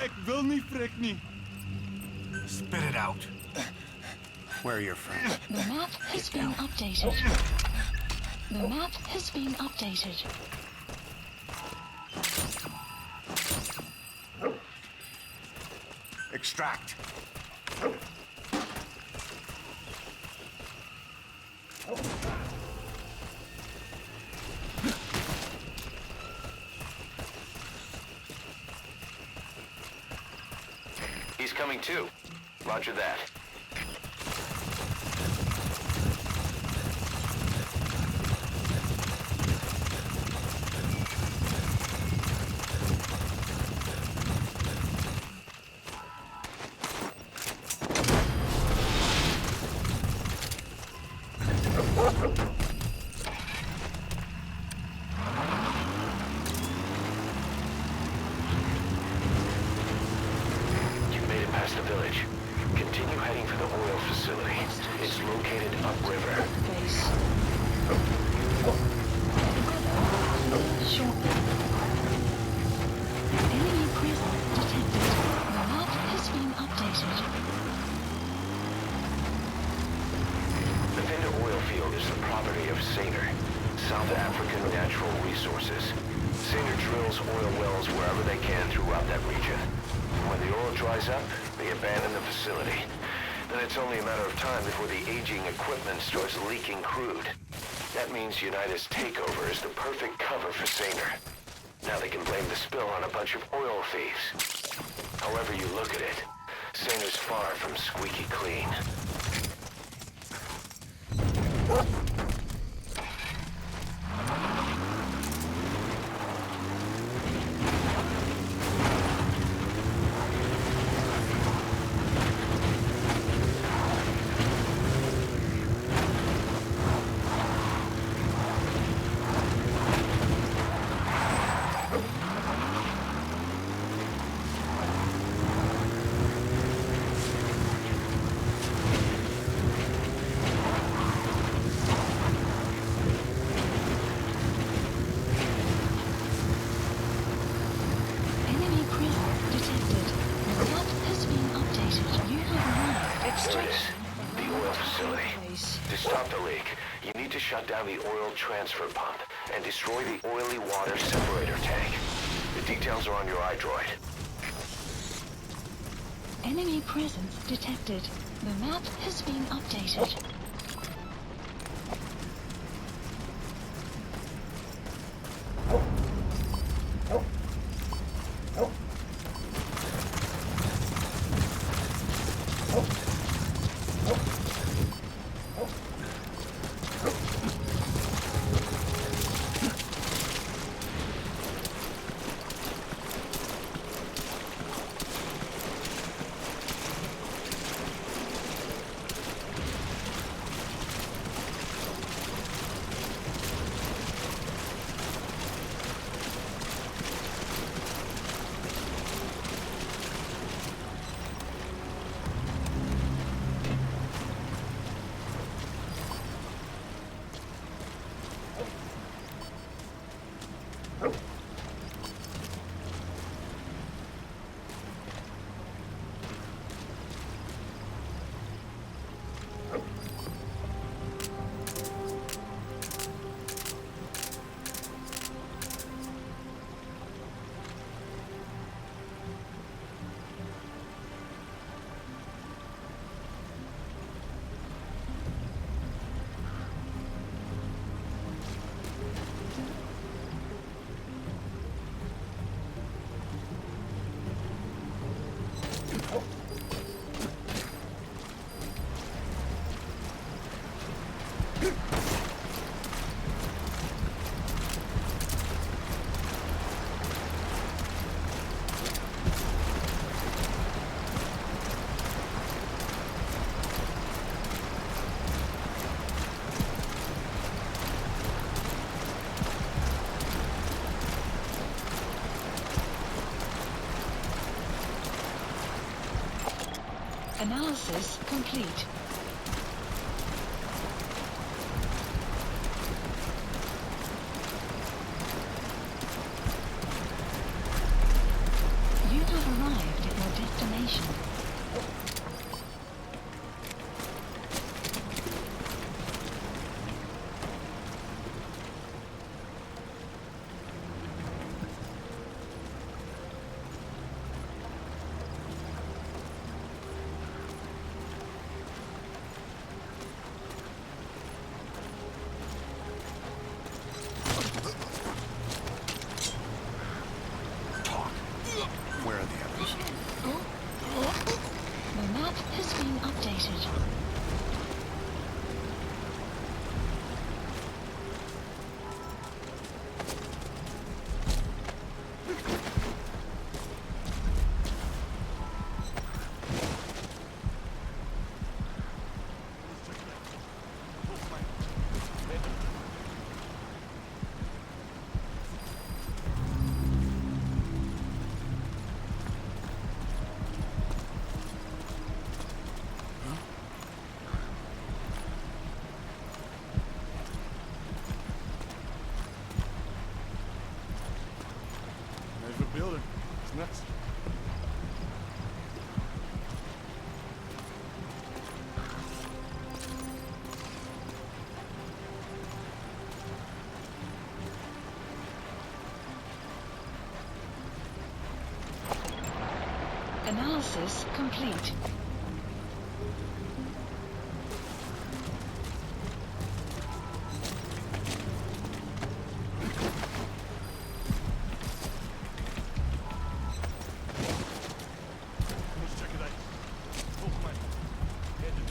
Ik wil niet, Frik, niet. Spit it out. Where are your friends? The map has been updated. The map has been updated. Extract. He's coming too. Roger that. You've made it past the village. Continue heading for the oil facility. It's located upriver. Base. Shortly. Enemy presence detected. The map has been updated. The Vinda oil field is the property of Saner, South African Natural Resources. Saner drills oil wells wherever they can throughout that region. When the oil dries up, they abandon the facility. Then it's only a matter of time before the aging equipment starts leaking crude. That means United's takeover is the perfect cover for Saner. Now they can blame the spill on a bunch of oil thieves. However you look at it, Saner's far from squeaky clean. Enemy presence detected. The map has been updated. You have arrived. There it is, Extraction. the oil facility. Base. To stop the leak, you need to shut down the oil transfer pump and destroy the oily water separator tank. The details are on your iDroid. Enemy presence detected. The map has been updated. Analysis complete. You have arrived at your destination. Where are the others? The map has been updated. There's the building. It's nuts. Analysis complete. Let's check it out. Oh, man. Headed.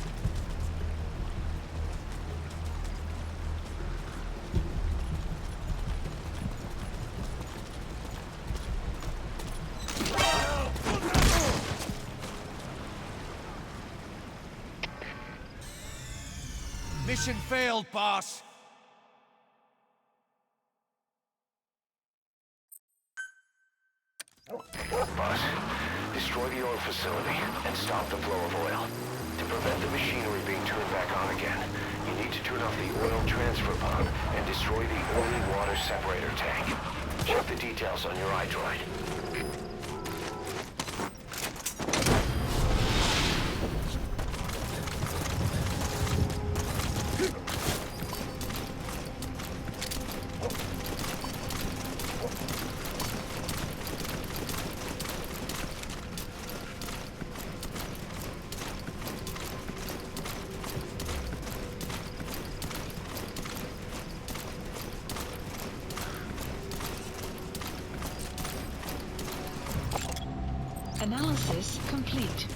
Mission failed, boss. Boss, destroy the oil facility and stop the flow of oil. To prevent the machinery being turned back on again, you need to turn off the oil transfer pump and destroy the oily water separator tank. Check the details on your iDroid. Analysis complete.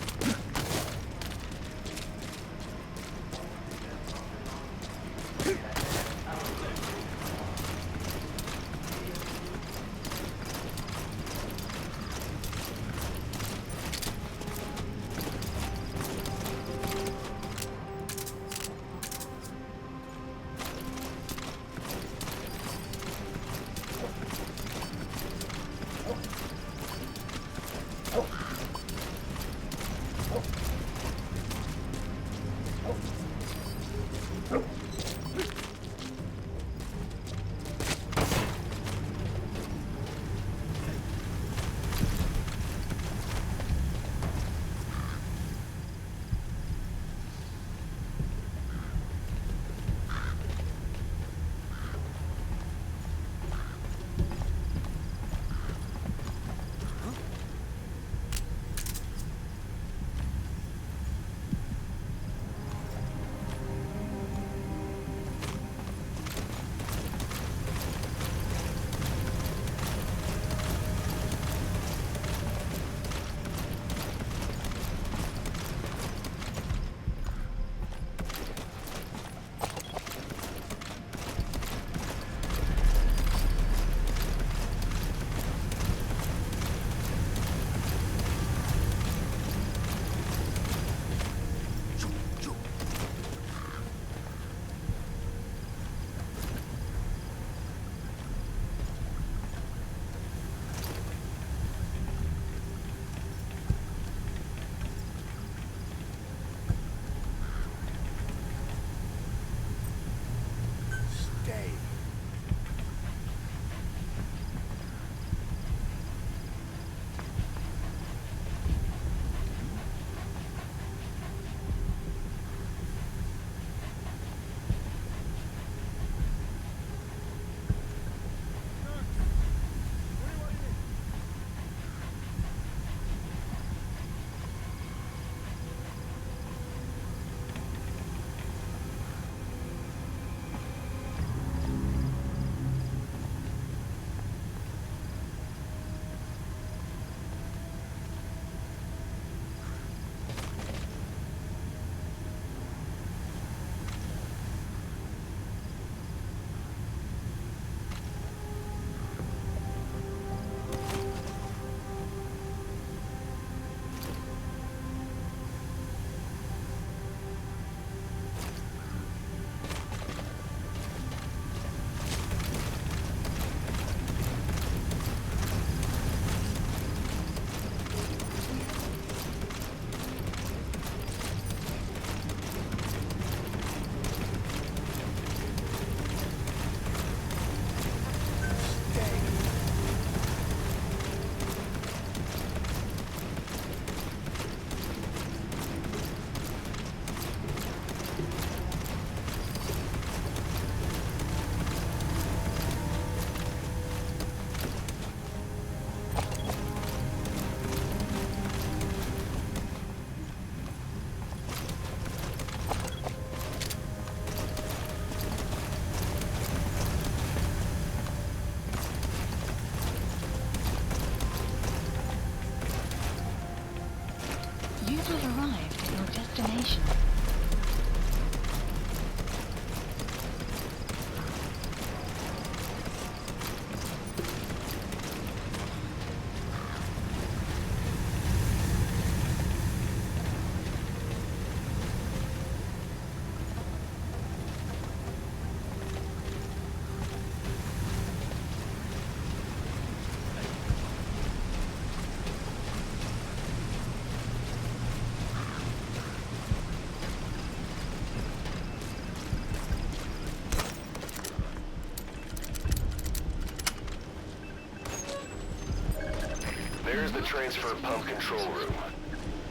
There's the transfer pump control room.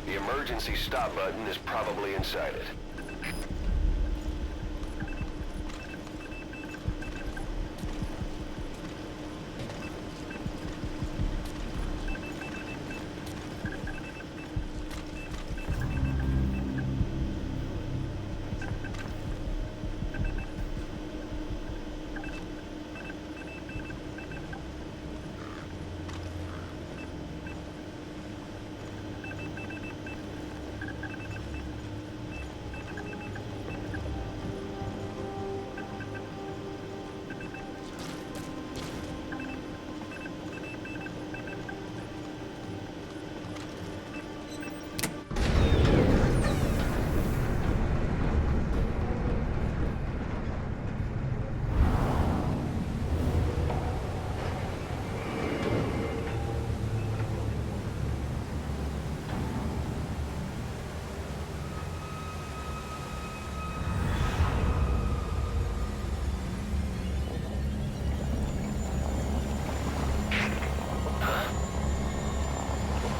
The emergency stop button is probably inside it.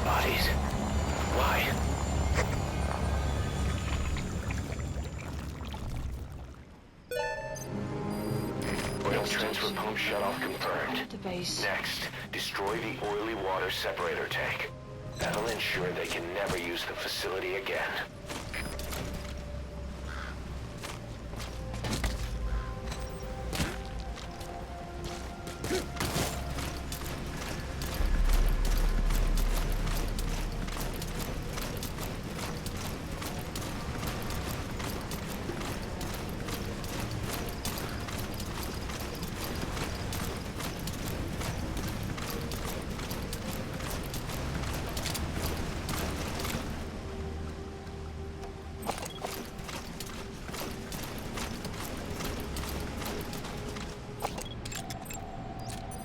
Bodies? Why? Oil transfer pump shutoff confirmed. The base. Next, destroy the oily water separator tank. That'll ensure they can never use the facility again.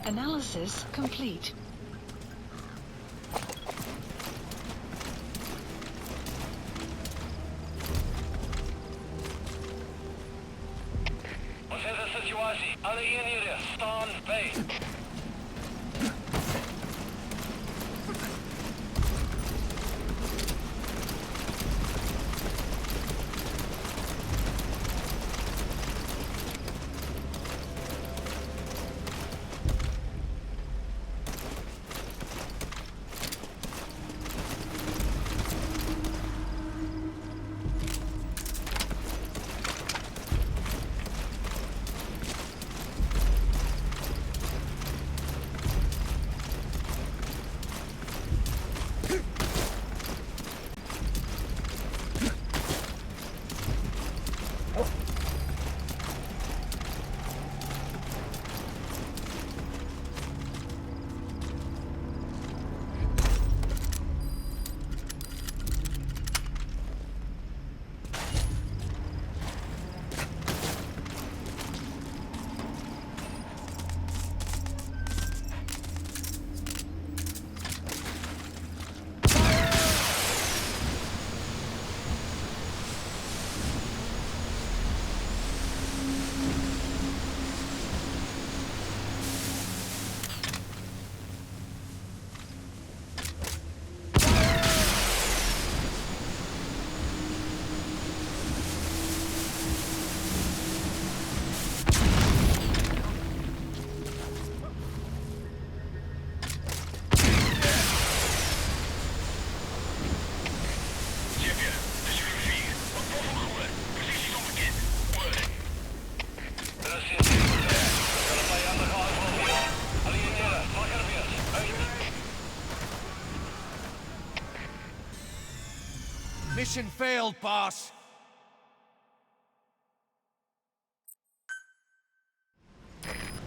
Analysis complete. Оцінка ситуації. Але інженери, stand by. Mission failed, boss.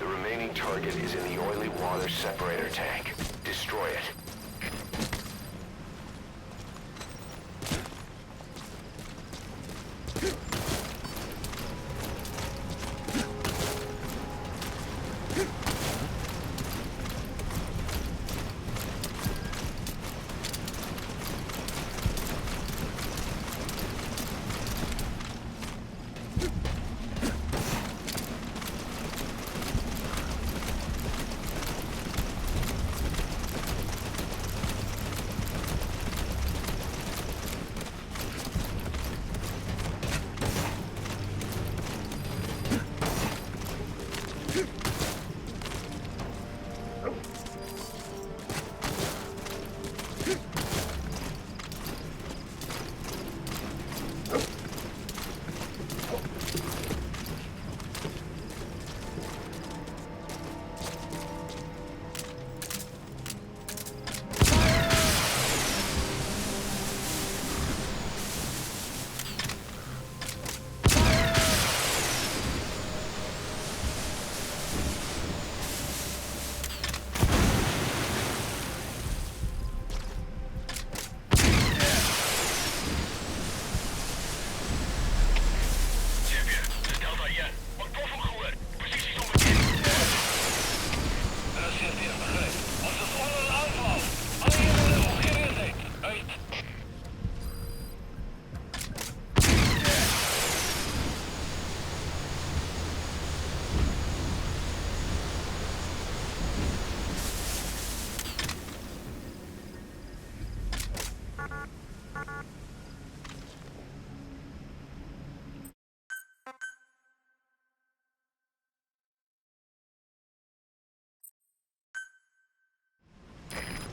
The remaining target is in the oily water separator tank. Destroy it.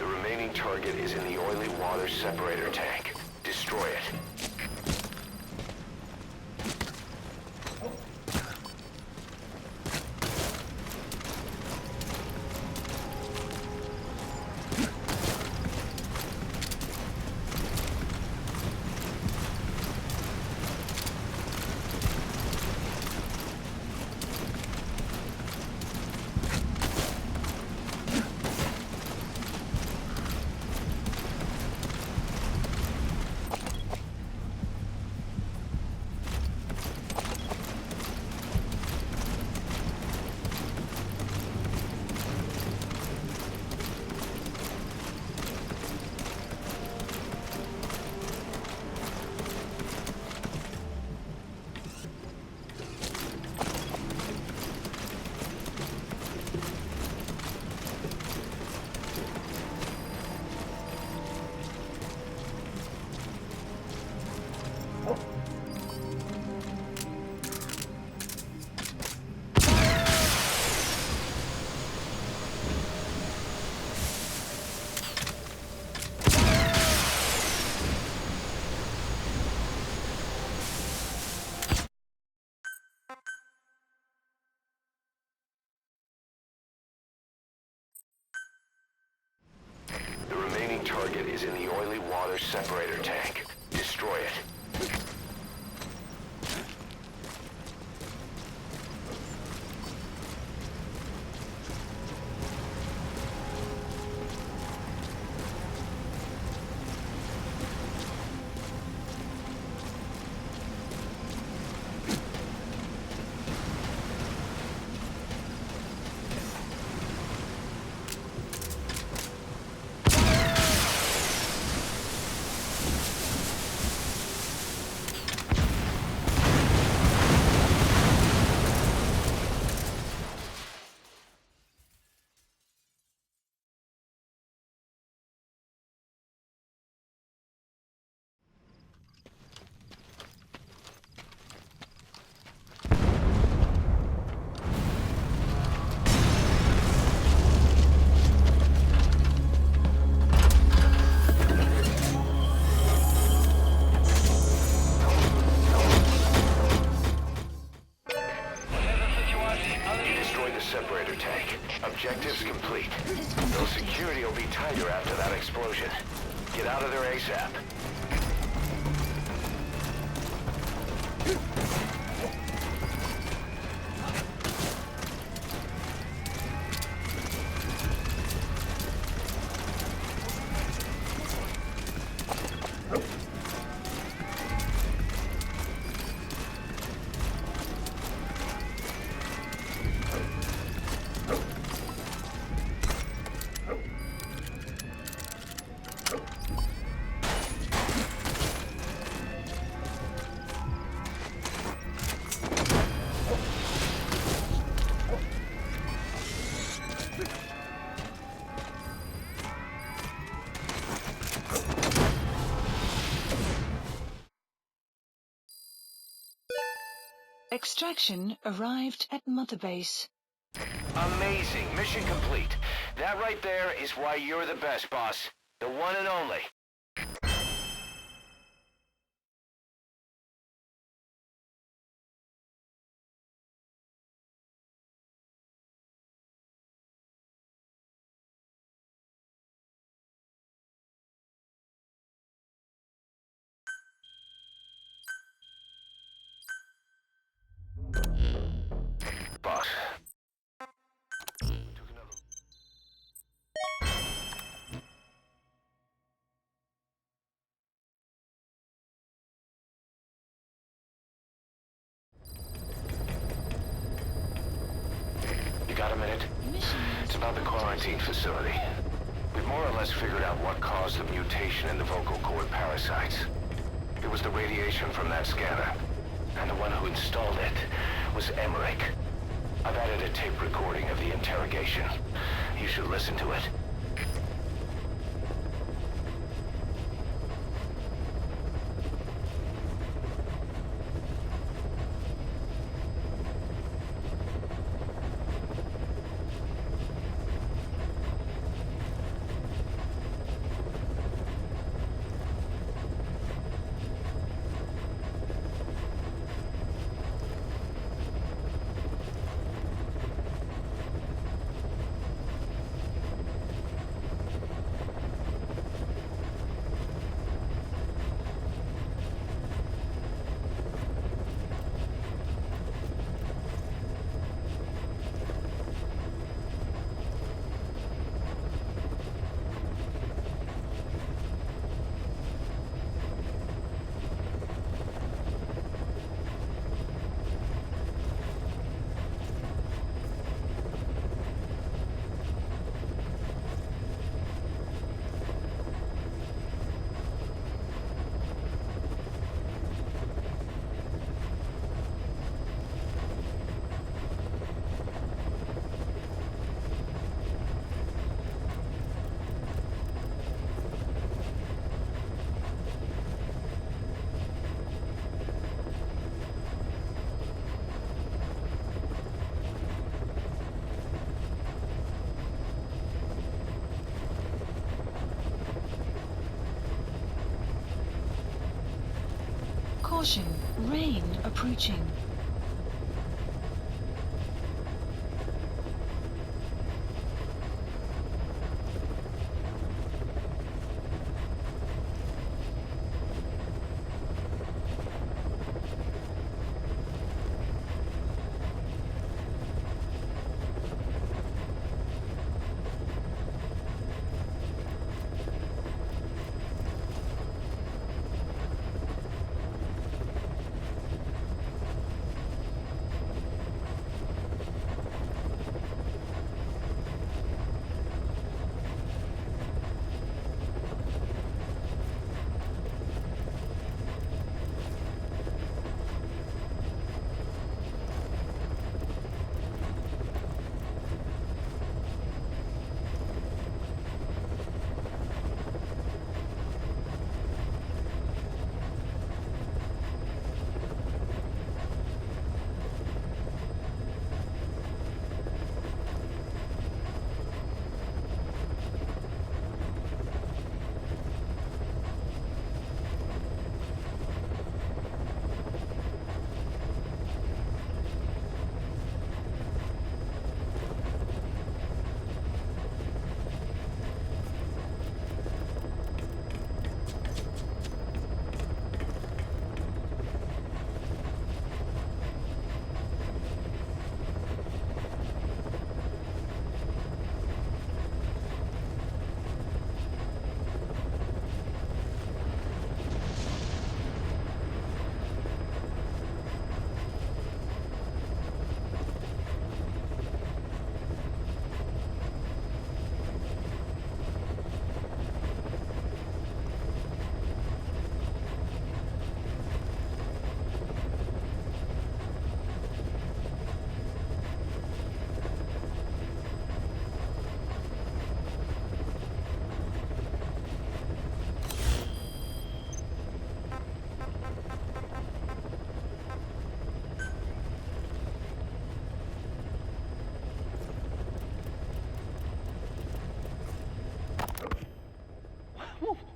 The remaining target is in the oily water separator tank. Destroy it. The remaining target is in the oily water separator tank. Destroy it. Separator tank. Objectives complete. Though security will be tighter after that explosion. Get out of there ASAP. Extraction arrived at Mother Base. Amazing. Mission complete. That right there is why you're the best, boss. The one and only. Boss. Took another... You got a minute? It's about the quarantine facility. We've more or less figured out what caused the mutation in the vocal cord parasites. It was the radiation from that scanner. And the one who installed it was Emmerich. I've added a tape recording of the interrogation. You should listen to it. Caution, rain approaching.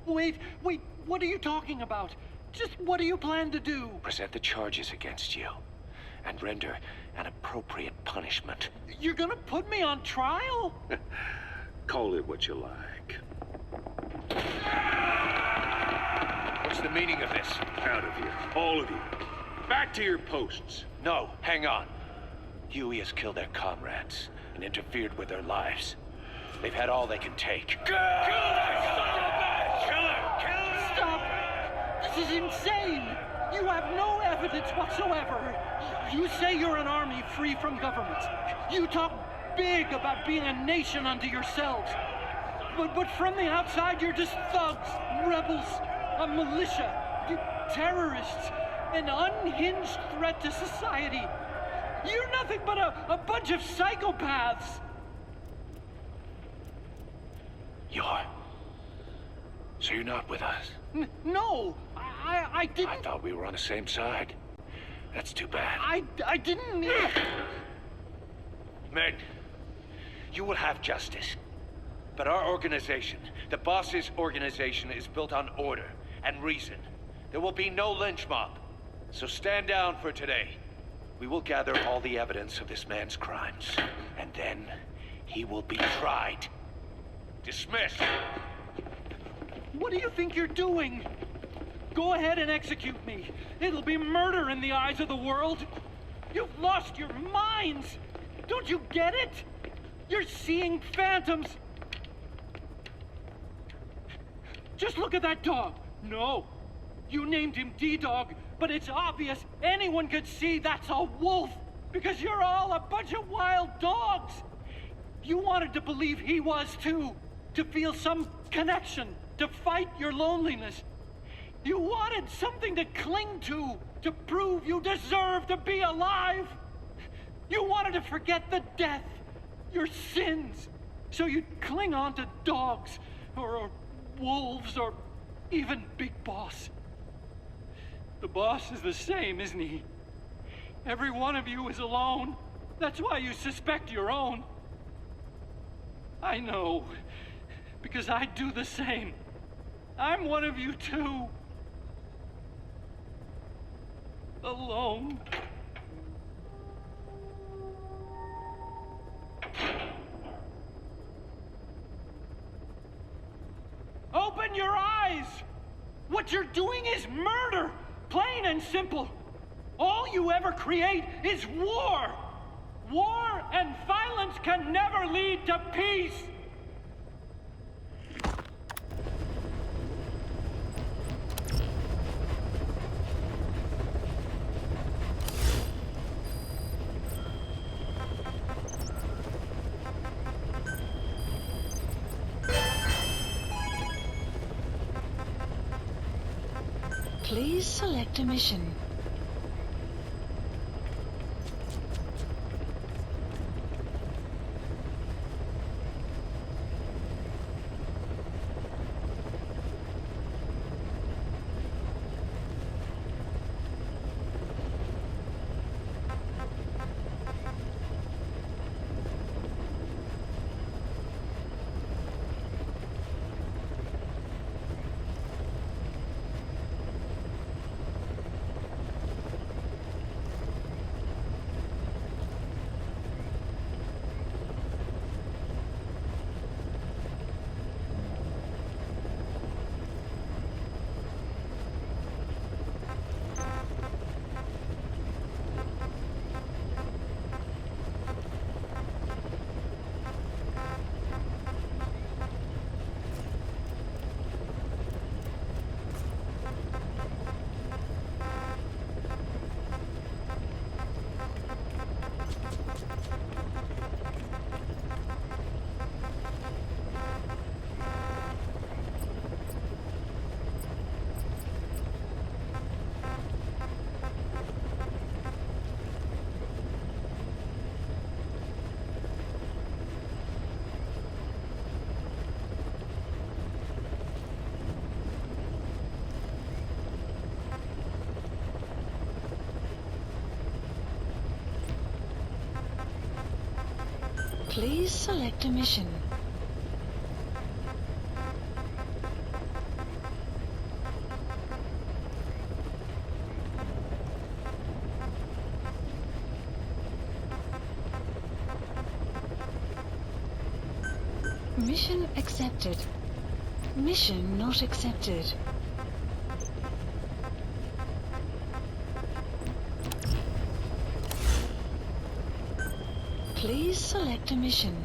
Wait, what are you talking about? Just what do you plan to do? Present the charges against you, and render an appropriate punishment. You're gonna put me on trial? Call it what you like. What's the meaning of this? Out of here, all of you. Back to your posts. No, hang on. Huey has killed their comrades and interfered with their lives. They've had all they can take. Kill her! Stop! This is insane! You have no evidence whatsoever. You say you're an army free from government. You talk big about being a nation unto yourselves. But from the outside, you're just thugs, rebels, a militia, terrorists, an unhinged threat to society. You're nothing but a bunch of psychopaths. So you're not with us? No, I didn't. I thought we were on the same side. That's too bad. I didn't. Men, you will have justice. But our organization, the boss's organization, is built on order and reason. There will be no lynch mob. So stand down for today. We will gather all the evidence of this man's crimes, and then he will be tried. Dismissed. What do you think you're doing? Go ahead and execute me. It'll be murder in the eyes of the world. You've lost your minds. Don't you get it? You're seeing phantoms. Just look at that dog. No, you named him D-Dog, but it's obvious anyone could see that's a wolf because you're all a bunch of wild dogs. You wanted to believe he was too, to feel some connection, to fight your loneliness. You wanted something to cling to prove you deserve to be alive. You wanted to forget the death, your sins, so you'd cling on to dogs, or wolves, or even Big Boss. The boss is the same, isn't he? Every one of you is alone. That's why you suspect your own. I know, because I do the same. I'm one of you too. Alone. Open your eyes! What you're doing is murder! Plain and simple. All you ever create is war! War and violence can never lead to peace! Please select a mission. Please select a mission. Mission accepted. Mission not accepted. Please select a mission.